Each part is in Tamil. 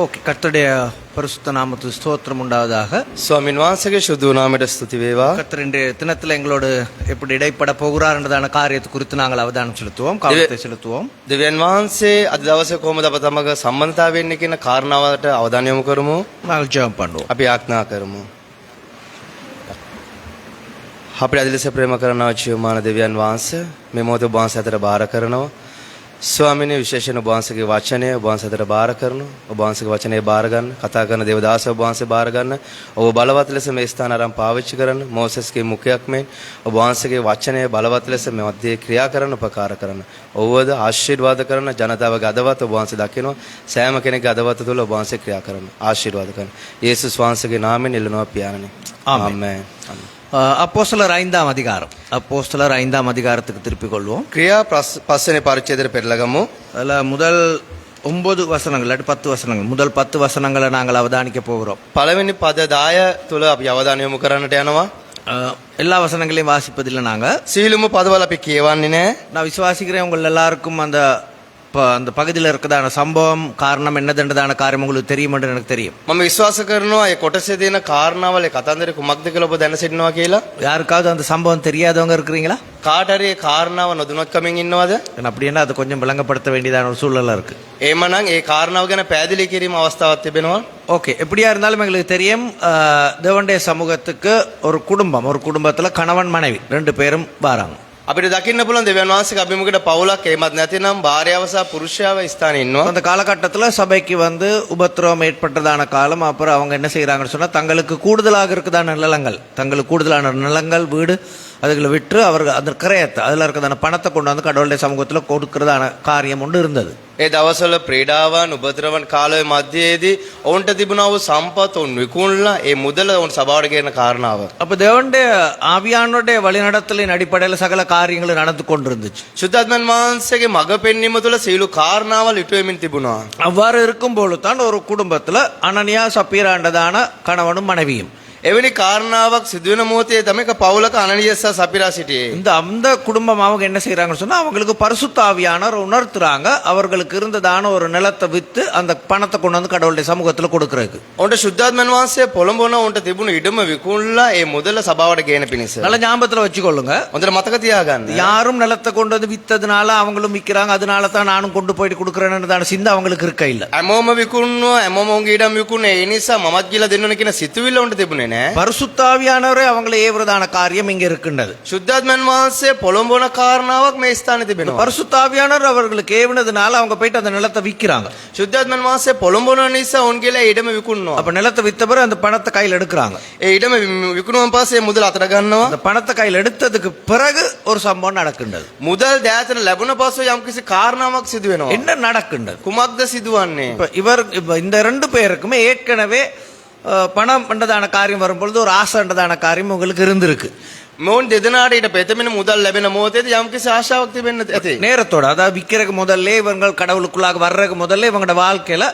ஓகே, கர்த்தருடைய பரிசுத்த நாமத்துக்கு ஸ்தோத்திரம் உண்டாவதாக. ස්වාමීන් වහන්සේගේ ශුද්ධ නාමයට ස්තුති වේවා. கர்த்தர் இன்றைய தினத்தில் எங்களோடு எப்படி இடைப்பட போகிறார் என்றதான காரியத்தை குறித்து நாங்கள் அவதானம் செலுத்துவோம், கவனத்தை செலுத்துவோம். දෙවියන් වහන්සේ අද දවසේ කොහොමද අප තමග සම්බන්ධතාවය වෙන්නේ කියන කාරණාවට අවධානය යොමු කරමු. நாங்கள் ஜெபம் பண்ணுவோம். අපි ආඥා කරමු. අපිට අද ලෙස ප්‍රේම කරනවා ජීවමාන දෙවියන් වහන්සේ මේ මොහොත ඔබ වහන්සේ අතට බාර කරනවා. ස්වාමීනි, විශේෂයෙන් ඔබ වහන්සේගේ වචනය ඔබ වහන්සේ අතට බාර කරනවා. ඔබ වහන්සේගේ වචනය බාර ගන්න, කතා කරන දේවදාස ඔබ වහන්සේ බාර ගන්න. ඔබ බලවත් ලෙස මේ ස්ථාන ආරම්භ පාවිච්චි කරන්න. මෝසස්ගේ මුඛයක් මෙන් ඔබ වහන්සේගේ වචනය බලවත් ලෙස මේ මැදේ ක්‍රියා කරන්න, උපකාර කරන්න. ඔව්වද ආශිර්වාද කරන ජනතාවගේ අදවත ඔබ වහන්සේ දකිනවා. සෑම කෙනෙක්ගේ අදවත තුළ ඔබ වහන්සේ ක්‍රියා කරන්න, ආශිර්වාද කරන්න. යේසුස් වහන්සේගේ නාමයෙන් ඉල්ලනවා පියාණනි. ආමේන්. அப்போஸ்தலர் 5ஆம் அதிகாரம். அப்போஸ்தலர் 5ஆம் அதிகாரத்துக்கு திருப்பிக் கொள்வோம். ක්‍රියා පස්වෙනි පරිච්ඡේදයට පෙරලගමු. அதில் முதல் 9 வசனங்கள் இல்லாட்டி 10 வசனங்கள், முதல் 10 வசனங்களை நாங்கள் அவதானிக்க போகிறோம். පළවෙනි පද 10 තුළ අපි අවධානය යොමු කරන්නට යනවා. எல்லா வசனங்களையும் வாசிப்பதில்லை. நாங்கள் සීලුම පදවල අපි කියවන්නේ නැහැ. நான் விசுவாசிக்கிறேன் உங்கள் எல்லாருக்கும் அந்த பகுதியில் இருக்கிறதான சம்பவம் காரணம் என்னதுன்றதான காரியம் உங்களுக்கு தெரியும் என்று எனக்கு தெரியும். මම විශ්වාස කරනවා මේ කොටසේ තියෙන කාරණාවල කතන්දරේ කුමක්ද කියලා ඔබ දැන සිටිනවා කියලා. யாருக்காவது அந்த சம்பவம் தெரியாதவங்க இருக்கிறீங்களா? කාට හරි කාරණාව නොදුනොත්කමින් ඉන්නවද? அப்படின்னா அது கொஞ்சம் விளங்கப்படுத்த வேண்டியதான ஒரு சூழலா இருக்கு. එහෙමනම් ඒ කාරණාව ගැන පැහැදිලි කිරීම අවස්ථාවක් තිබෙනවා. ஓகே, எப்படியா இருந்தாலும் எங்களுக்கு தெரியும், தேவனுடைய சமூகத்துக்கு ஒரு குடும்பம், ஒரு குடும்பத்தில் கணவன் மனைவி 2 பேரும் வராங்க. අපිට දකින්න පුළුවන් දෙවියන් වහන්සේගේ අභිමුඛයට පවුලක් එහෙමත් නැතිනම් භාර්යාව සහ පුරුෂයාව ස්ථානයේ ඉන්නවා. அந்த காலகட்டத்தில் சபைக்கு உபத்திரவம் ஏற்பட்டதான காலம். அப்புறம் அவங்க என்ன செய்யறாங்கன்னு சொன்னா, தங்களுக்கு கூடுதலாக இருக்குதான நிலங்கள், தங்களுக்கு கூடுதலான நிலங்கள், வீடு, அதுகளை விற்று அவர்கள் அந்த கிரயத்தை, அதில் இருக்கிறதான பணத்தை கொண்டு வந்து கடவுளுடைய சமூகத்தில் கொடுக்கறதான காரியம் ஒன்று இருந்தது. ඒ දවස්වල ප්‍රීඩාවන් උපද්‍රවන කාලයේ මැදයේදී ඔවුන්ට තිබුණා වූ සම්පත් උන් විකුණලා ඒ මුදල උන් සභාවට ගෙන කාරණාව. அப்போ தேவனுடைய ஆவியானுடைய வழிநடத்தலின் அடிப்படையில் சகல காரியங்களும் நடந்து கொண்டிருந்துச்சு. සුද්ධාත්මන් වහන්සේගේ මඟ පෙන්වීම තුළ සියලු කාරණාවල් ඉටු වෙමින් තිබුණා. அவ்வாறு இருக்கும்போது தான் ஒரு குடும்பத்தில் அனனியா சப்பீராண்டதான கணவனும் மனைவியும். එවැනි කාරණාවක් සිදුවෙන මොහොතේ තමයි පවුලක අනනියස සපිරා සිටියේ. அந்த குடும்பம் அவங்க என்ன செய்யறாங்கன்னு சொன்னா, அவங்களுக்கு பரிசுத்த ஆவியானவர் உணர்த்துறாங்க, அவர்களுக்கு இருந்ததான ஒரு நிலத்தை வித்து அந்த பணத்தை கொண்டு வந்து கடவுளுடைய சமூகத்தில் கொடுக்கறதுக்கு. උන්ට සුද්ධාත්මන් වහන්සේ පොළඹවන උන්ට තිබුණු ඉඩම විකුණලා ඒ මුදල සභාවට ගේන පිණිස. நல்ல ஞாபகத்தில் வச்சுக்கொள்ளுங்க. හොඳට මතක තියාගන්න. யாரும் நிலத்தை கொண்டு வந்து வித்ததுனால அவங்களும் விற்கிறாங்க, அதனால தான் நானும் கொண்டு போயிட்டு கொடுக்குறேன்னு சிந்தை அவங்களுக்கு இருக்க இல்ல. හැමෝම විකුණනවා, හැමෝම උන්ගේ ඉඩම් විකුණේ. ඒ නිසා මමත් ගිහලා දෙන්න ඕන කියන සිතුවිල්ල උන්ට තිබුණේ නෑ. பரிசுத்த ஆவியானவரே அவங்களை ஏவுறதான காரியம் இங்க இருக்கின்றது. සුද්ධාත්මන් වහන්සේ පොළඹවන කාරණාවක් මේ ස්ථානේ තිබෙනවා. பரிசுத்த ஆவியானவர் அவர்களுக்கு ஏவுனதுனால அவங்க போயிட்டு அந்த நிலத்தை விற்கிறாங்க. සුද්ධාත්මන් වහන්සේ පොළඹවන නිසා උන් ගිහලා ඉඩම විකුණනවා. அப்ப நிலத்தை வித்த பிறகு அந்த பணத்தை கையில் எடுக்கிறாங்க. ඒ ඉඩම විකුණුවන් පස්සේ මුදල අතට ගන්නවා. அந்த பணத்தை கையில் எடுத்ததுக்கு பிறகு ஒரு சம்பவம் நடக்கின்றது. මුදල් දෑතට ලැබුණ පස්සේ යම්කිසි කාරණාවක් සිදු වෙනවා. என்ன நடக்கின்றது? කුමක්ද සිදුවන්නේ? இந்த 2 பேருக்குமே ஏற்கனவே பணம் என்றதான காரியம் வரும்பொழுது ஒரு ஆசைன்றதான காரியம் உங்களுக்கு இருந்திருக்கு. මොවුන් දෙදෙනාට ඊට පෙතමින් මුදල් ලැබෙන මොහොතේදී යම්කිසි ආශාවක් තිබෙන්න ඇති. நேரத்தோட, அதாவது விற்கிறதுக்கு முதல்ல இவங்க கடவுளுக்குள்ளாக வர்றதுக்கு முதல்ல இவங்களோட வாழ்க்கையில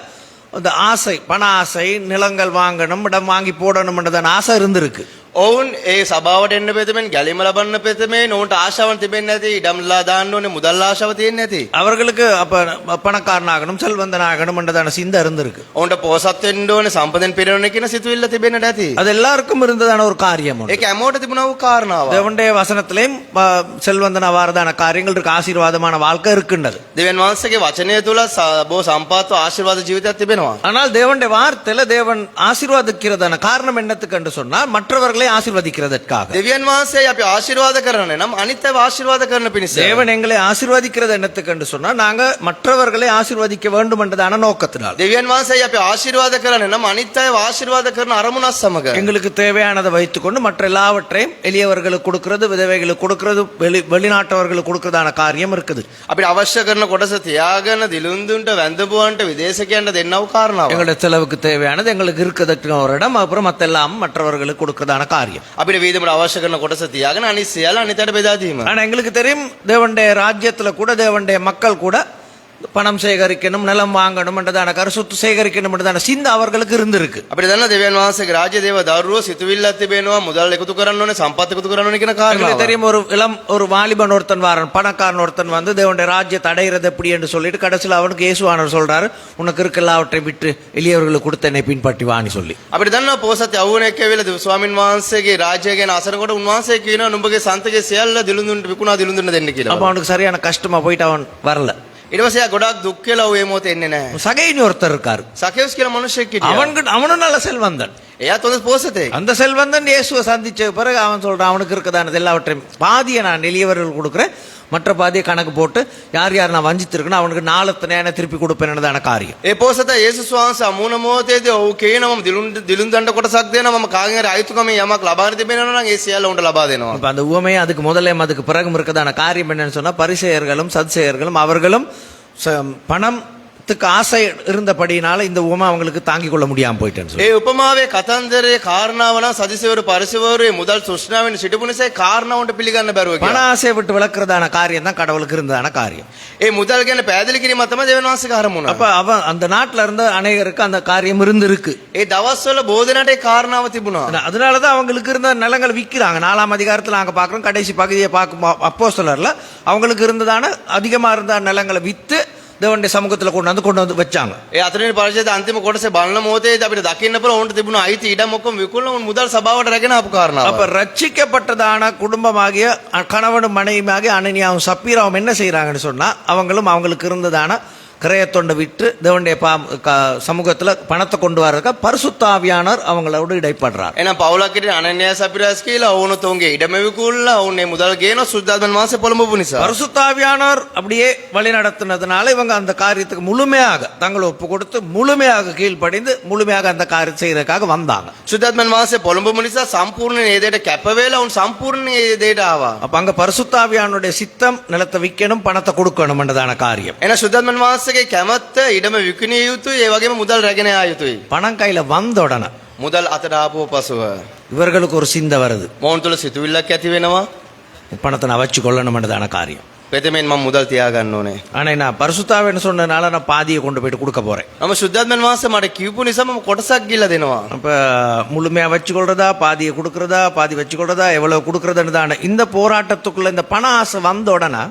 அந்த ஆசை, பண ஆசை, நிலங்கள் வாங்கணும், இடம் வாங்கி போடணும்ன்றதான ஆசை இருந்திருக்கு. ඔවුන් ඒ සභාවට එන්න පෙතමින් ගැලීම ලබන්න පෙතමින් ඔවුන්ට ආශාවන් තිබෙන්නේ නැති, ඉඩම්ලා දාන්න ඕනේ, මුදල් ආශාව තියෙන්නේ නැති. அவர்களுக்கு அப்ப பணக்காரனாகணும், செல்வந்தனாகணும் என்றதான சிந்தை இருந்திருக்கு. ඔවුන්ට පොහොසත් වෙන්න ඕනේ, සම්පතෙන් පිරෙන්න කියන සිතුවිල්ල තිබෙන්නට ඇති. அது எல்லாருக்கும் இருந்ததான ஒரு காரியம். ඒක හැමෝට තිබුණා වූ කාරණාවක්. தேவனுடைய வசனத்திலேயும் செல்வந்தனா வாரதான காரியங்கள் இருக்கு, ஆசீர்வாதமான வாழ்க்கை இருக்கின்றது. දෙවියන් වහන්සේගේ වචනය තුල බොහෝ සම්පත් ආශිර්වාද ජීවිතයක් තිබෙනවා. ஆனால் தேவனுடைய வார்த்தையில தேவன் ஆசீர்வாதிக்கிறதான காரணம் என்னத்துக்கு என்று சொன்னால், மற்றவர்களை ஆசீர்வதிக்கிறதற்காக. දෙවියන් වහන්සේ අපි ආශිර්වාද කරන්නේ නම් අනිත් අය ආශිර්වාද කරන පිණිස. தேவன் எங்களை ஆசீர்வதிக்கிறது என்னத்துக்கு என்று சொன்னால், நாங்க மற்றவர்களை ஆசீர்வதிக்க வேண்டும் என்றதான நோக்கத்தினால். දෙවියන් වහන්සේ අපි ආශිර්වාද කරන්නේ නම් අනිත් අය ආශිර්වාද කරන අරමුණක් සමග. எங்களுக்கு தேவையானதை வைத்துக்கொண்டு மற்ற எல்லாவற்றையும் எளியவர்களுக்கு கொடுக்கிறது, விதவைகளுக்கு கொடுக்கிறது, வெளிநாட்டவர்களுக்கு கொடுக்கிறதான காரியம் இருக்குது. අපිට අවශ්‍ය කරන කොටස තියාගෙන දිලුන්දුන්ට වැඳපුවන්ට විදේශකයන්ට දෙන්නව කාරණාව. எங்களுடைய செலவுக்கு தேவையானது எங்களுக்கு இருக்கிறதுக்கு ஒரு இடம், அப்புறம் மற்ற எல்லாம் மற்றவர்களுக்கு கொடுக்கிறதான காரியம். අපිට වීදමට අවශ්‍ය කරන කොටස තියාගෙන අනිත් සියල්ල අනිතට බෙදා දීම. ஆனா எங்களுக்கு தெரியும், தேவனுடைய ராஜ்யத்துல கூட, தேவனுடைய மக்கள் கூட பணம் சேகரிக்கணும், நிலம் வாங்கணும் என்றதான சொத்து சேகரிக்கணும் என்றதான சிந்தை அவர்களுக்கு இருந்திருக்கு. අපිට දන්න දෙවියන් වහන්සේගේ රාජ්‍ය දේව දරුවෝ සිතුවිල්ලක් තිබෙනවා මුදල් එකතු කරන්න ඕනේ සම්පත් එකතු කරන්න ඕනේ කියන எங்களுக்கு කාරණාව. தெரியும், ஒரு வாலிபன் ஒருத்தன் வாரன், பணக்காரன் ஒருத்தன் வந்து தேவனுடைய ராஜ்யத்தை அடைகிறது எப்படி என்று சொல்லிட்டு கடைசியில் அவனுக்கு இயேசுவானவர் சொல்றாரு, உனக்கு இருக்க எல்லாவற்றையும் விட்டு எளியவர்களுக்கு கொடுத்த என்னை பின்பற்றி வான்னு சொல்லி. අපිට දන්නවා පොහොසත් යවුණෙක් ඇවිල්ලා ස්වාමින් වහන්සේගේ රාජ්‍යය ගැන අසනකොට උන්වහන්සේ කියනවා නුඹගේ සන්තකේ සියල්ල දිලුඳුන්ට විකුණා දිලුඳුන්න දෙන්න කියලා. அப்ப அவனுக்கு சரியான கஷ்டமா போயிட்டு அவன் வரல. ඊට පස්සේ එයා ගොඩාක් දුක් කියලා ඔය මොහොතේ එන්නේ නැහැ. சகைன்னு ஒருத்தர் இருக்காரு, සකේවුස් කියලා මිනිහෙක් හිටියා. அவனும் நல்ல செல்வந்தன். එයාත් හොඳ පොහොසතෙක්. அந்த செல்வந்தன் இயேசுவை சந்திச்ச பிறகு அவன் சொல்றான், அவனுக்கு இருக்கதானது எல்லாவற்றையும் பாதியை நான் எளியவர்கள் கொடுக்குறேன், மற்ற பாதியை கணக்கு போட்டு யார் யார் நான் வஞ்சித்திருக்கணும் அவனுக்கு நாளத்தனையான திருப்பி கொடுப்பேன் காரியம். ඒ පොහොසත යේසුස් වහන්සේ අමුණ මොහොතේදී ඔව් කියනවා දිලුඳුන්ට කොටසක් දෙනවා මම කාගෙන් හරි අයිතුකමෙන් යමක් ලබා තිබෙනවා නම් ඒ සියල්ල උන්ට ලබා දෙනවා. இப்ப அந்த உவமையை அதுக்கு முதல்ல அதுக்கு பிறகும் இருக்கதான காரியம் என்னன்னு சொன்னா, பரிசேயர்களும் சத்சேயர்களும் அவர்களும் பணத்துக்கு ஆசை இருந்தபடினால இந்த உவமை அவங்களுக்கு தாங்கிக் கொள்ள முடியாம போயிட்டேன்னு சொல்லி. ඒ උපමාවේ කතන්දරේ කාරණාව නම් සදිසවරු පරිසවරු මුදල් තෘෂ්ණාවෙන් සිටපු නිසා කාරණාවට පිළිගන්න බැරුව பண කියලා. ஆசையை விட்டு விளக்குறதான காரியம் தான் கடவுளுக்கு இருந்ததான காரியம். ඒ මුදල් ගැන පැහැදිලි කිරීම තමයි දෙවියන් වහන්සේගේ අරමුණ. அப்ப அவன் அந்த நாட்டுல இருந்த அநேகருக்கு அந்த காரியம் இருந்திருக்கு. ඒ දවස්වල බෝධනට ඒ කාරණාව තිබුණා. அதனாலதான் அவங்களுக்கு இருந்த நிலங்கள் விற்கிறாங்க. 4ஆம் அதிகாரத்துல நாங்க பாக்குறோம், கடைசி பகுதியை பார்க்கும் அப்போஸ்தலர்ல அவங்களுக்கு இருந்ததான அதிகமா இருந்த நிலங்களை வித்து தேவனுடைய சமூகத்துல கொண்டு வந்து வச்சாங்க. ඒ අතරින් පරිච්ඡේද අන්තිම කොටසේ බලන මොහොතේදී අපිට දකින්න පුළුවන් උන්ට තිබුණු අයිති ඉඩම් ඔක්කොම විකුණලා උන් මුදල් සභාවට රැගෙන ආපු කාරණාව. அப்ப ரட்சிக்கப்பட்டதான குடும்பமாகிய கணவனும் மனைவியாகிய அனனியாவும் சப்பீராவும் என்ன செய்யறாங்கன்னு சொன்னா, அவங்களும் அவங்களுக்கு இருந்ததான கிரயத்தொண்டை விட்டு தேவனுடைய சமூகத்துல பணத்தை கொண்டு வர்றதுக்கு பரிசுத்த ஆவியானவர் அவங்களோட இடைப்படுறார். එහෙනම් පවුලක් හිටිය අනන්‍යයා සපිරස් කියලා ඔවුන් උන්ගේ ඉඩම විකුණලා ඔවුන් මේ මුදල් ගේනවා සුද්ධාත්මන් වහන්සේ පොළඹපු නිසා. பரிசுத்த ஆவியானவர் அப்படியே வழி நடத்தினதுனால இவங்க அந்த காரியத்துக்கு முழுமையாக தங்களை ஒப்பு கொடுத்து முழுமையாக கீழ்ப்படிந்து முழுமையாக அந்த காரியம் செய்யறதுக்காக வந்தாங்க. සුද්ධාත්මන් වහන්සේ පොළඹපු නිසා සම්පූර්ණ මේ දෙයට කැප වෙලා උන් සම්පූර්ණ මේ දෙයට ආවා. அப்ப அங்க பரிசுத்த ஆவியானவருடைய சித்தம் நிலத்தை விற்கணும் பணத்தை கொடுக்கணும் என்றதான காரியம். එහෙනම් සුද්ධාත්මන් වහන්සේගේ කැමැත්ත ඉඩම විකුණිය යුතුයි ඒ වගේම මුදල් රැගෙන ආ යුතුයි. பணம் கையில வந்த உடனே මුදල් අතට ආපුව පසුව இவர்களுக்கு ஒரு சிந்தை வருது, මොවුන් තුළ සිතුවිල්ලක් ඇති වෙනවා. பணத்தை நான் வச்சு கொள்ளணும் என்றதான காரியம். පෙතෙමෙන් මම මුදල් තියාගන්න ඕනේ. ஆனா நான் பரிசுத்தாவின்னு சொன்னதுனால நான் பாதியை கொண்டு போயிட்டு கொடுக்க போறேன். මම සුද්ධාත්මන් වහන්සේ මට කියපු නිසා මම කොටසක් ගිල්ල දෙනවා. அப்ப முழுமையா வச்சு கொள்றதா பாதியை கொடுக்கறதா பாதி வச்சு கொள்றதா எவ்வளவு கொடுக்கறதுன்னு இந்த போராட்டத்துக்குள்ள இந்த பண ஆசை வந்த உடனே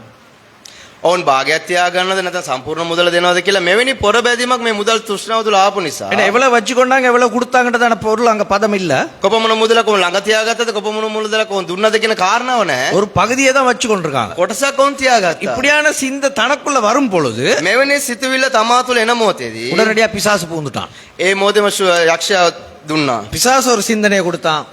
ඔවුන් භාගයක් තියාගන්නද නැත්නම් සම්පූර්ණ මුදල දෙනවද කියලා මෙවැනි පොරබැදීමක් මේ මුදල් තෘෂ්ණාව තුළ ආපු නිසා. ஏன்னா எவ்வளவு வச்சு கொண்டாங்க எவ்வளவு கொடுத்தாங்கன்றதான பொருள் அங்க பதம் இல்ல. කොපමණ මුදලක ඔවුන් ළඟ තියාගත්තද කොපමණ මුදලක ඔවුන් දුන්නද කියන කාරණාව නැහැ. ஒரு பகுதியை தான் வச்சு கொண்டிருக்காங்க. කොටසක් ඔවුන් තියාගත්තා. இப்படியான சிந்தை தனக்குள்ள வரும் பொழுது මෙවැනි සිතුවිල්ල තමා තුළ එන මොහොතේදී உடனடியா பிசாசு பூந்துட்டான். ඒ මොහොතේම යක්ෂයා දුන්නා. பிசாசு ஒரு சிந்தனையை கொடுத்தான்.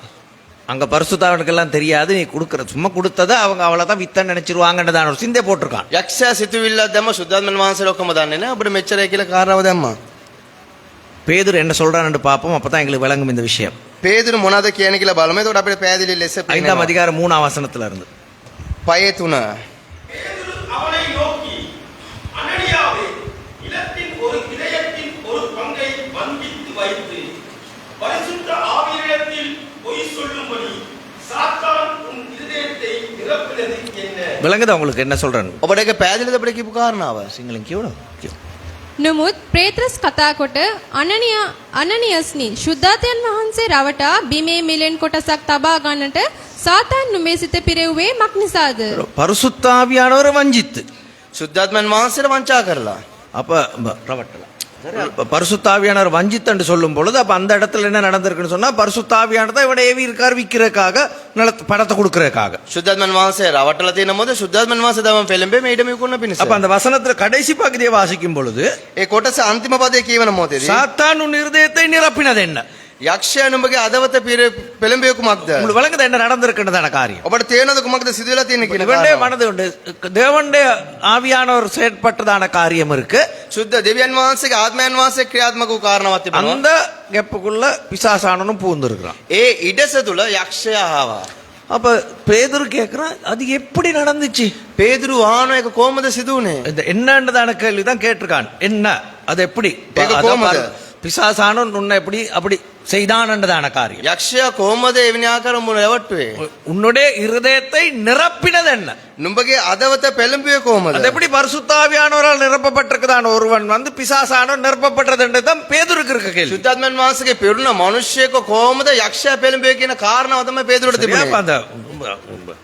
அங்க பரிசுத்தாவனுக்கு எல்லாம் தெரியாது, நீ கொடுக்கற சும்மா கொடுத்ததை அவங்க அவ்வளவுதான் வித்தன்னு நினைச்சிருவாங்கன்றதான ஒரு சிந்தை போட்டிருக்கான். යක්ෂයා සිතුවිල්ලක් දැම්ම සුද්ධාත්මන් වහන්සේලා ඔක්කොම දන්නේ නැහැ. අපිට මෙච්චරයි කියලා කාරණාව දැම්මා. பேதுரு என்ன சொல்றான்னு பார்ப்போம், அப்பதான் எங்களுக்கு விளங்கும் இந்த விஷயம். පේදුරු මොනවද කියන්නේ කියලා බලමු. එතකොට අපිට පැහැදිලි ලෙස 5ஆம் அதிகாரம் 3ஆம் வசனத்துல இருந்து. පයේ 3 பேதுரு அவனை நோக்கி, அனனியாவே, நிலத்தின் ஒரு கிரயத்தின் ஒரு பங்கை வஞ்சித்து வைத்து பரிசுத்த ஆவியினிடத்தில் பொய் சொல்லும்படி சாத்தான் உன் இருதயத்தை நிரப்பினது என்ன? விளங்குதா உங்களுக்கு என்ன சொல்றேன்னு? ඔබට ඒක පැහැදිලිද අපිට කියපු කාරණාව? සිංහලෙන් කියවනවා. නමුත් පේත්‍රස් කතා කොට අනනියස්නි ශුද්ධාත්මයන් වහන්සේ රවටා බිමේ මිලෙන් කොටසක් තබා ගන්නට සාතාන් නුඹේ සිත පිරෙව්වේ මක් නිසාද? பரிசுத்த ஆவியானவரை வஞ்சித்து. සුද්ධාත්මන් වහන්සේට වංචා කරලා. அப்ப ரவட்டல பரிசுத்த ஆவியானவர் வஞ்சித்தன்னு சொல்லும் பொழுது அப்ப அந்த இடத்துல என்ன நடந்திருக்குன்னு சொன்னா, பரிசுத்த ஆவியானவர் தான் இவனை ஏவி இருக்கார் விற்கிறதுக்காக பணத்தை கொடுக்கறதுக்காக. සුද්ධාත්මන් වහන්සේ රවටලා තියෙන මොකද සුද්ධාත්මන් වහන්සේ තමයි පෙළඹේ මේ ඉඩම විකුණන පිණිස. அப்ப அந்த வசனத்துல கடைசி பகுதியை வாசிக்கும் பொழுது ඒ කොටස අන්තිම පදයේ කියවන මොහොතේදී சாத்தான் உன் இருதயத்தை நிரப்பினது என்ன? යක්ෂයා නුඹගේ අදවත පෙළඹිය කුමක්ද? உங்களுக்கு விளங்குதா என்ன நடந்திருக்குன்றதான காரியம்? ඔබට තේරෙනවද කුමක්ද සිදුවලා තියෙන්නේ කියන இவனுடைய කාරණාව? மனது உண்டு, தேவனுடைய ஆவியானவர் செயற்பட்டதான காரியம் இருக்கு. සුද්ධ දෙවියන් වහන්සේගේ ආත්මයන් වහන්සේ ක්‍රියාත්මක වූ කාරණාවක් තිබෙනවා. அந்த கெப்புக்குள்ள பிசாசானனும் பூந்து இருக்கிறான். ඒ ඉඩස තුල යක්ෂයා ආවා. அப்ப பேதுரு கேக்குறான், அது எப்படி நடந்துச்சு? පේදුරු ආනෝ එක කොහොමද සිදු වුනේ? இந்த என்னன்றதான கேள்விதான் கேட்டிருக்கான். என்ன அது எப்படி ඒක කොහොමද? பிசாசானன் உன்னை எப்படி அப்படி செய்தான் என்றதான காரியம் යක්ෂයා කොහොමද එවැනි ආකාර මුණ රැවට්ටුවේ? உன்னுடைய இருதயத்தை நிரப்பினது என்ன නුඹගේ අදවත පෙළඹුවේ அது කොහොමද? எப்படி பரிசுத்தாவியானவரால் நிரப்பப்பட்டிருக்குதான் ஒருவன் வந்து பிசாசானவர் நிரப்பப்பட்டது என்றுதான் பேதுருக்கு இருக்க கேள்வி සුද්ධාත්මයන් වහන්සේගේ පිරුණ මිනිස්සෙක කොහොමද යක්ෂයා පෙළඹුවේ කියන කාරණාව තමයි பேதுருට சரியா? තිබුණේ. அப்ப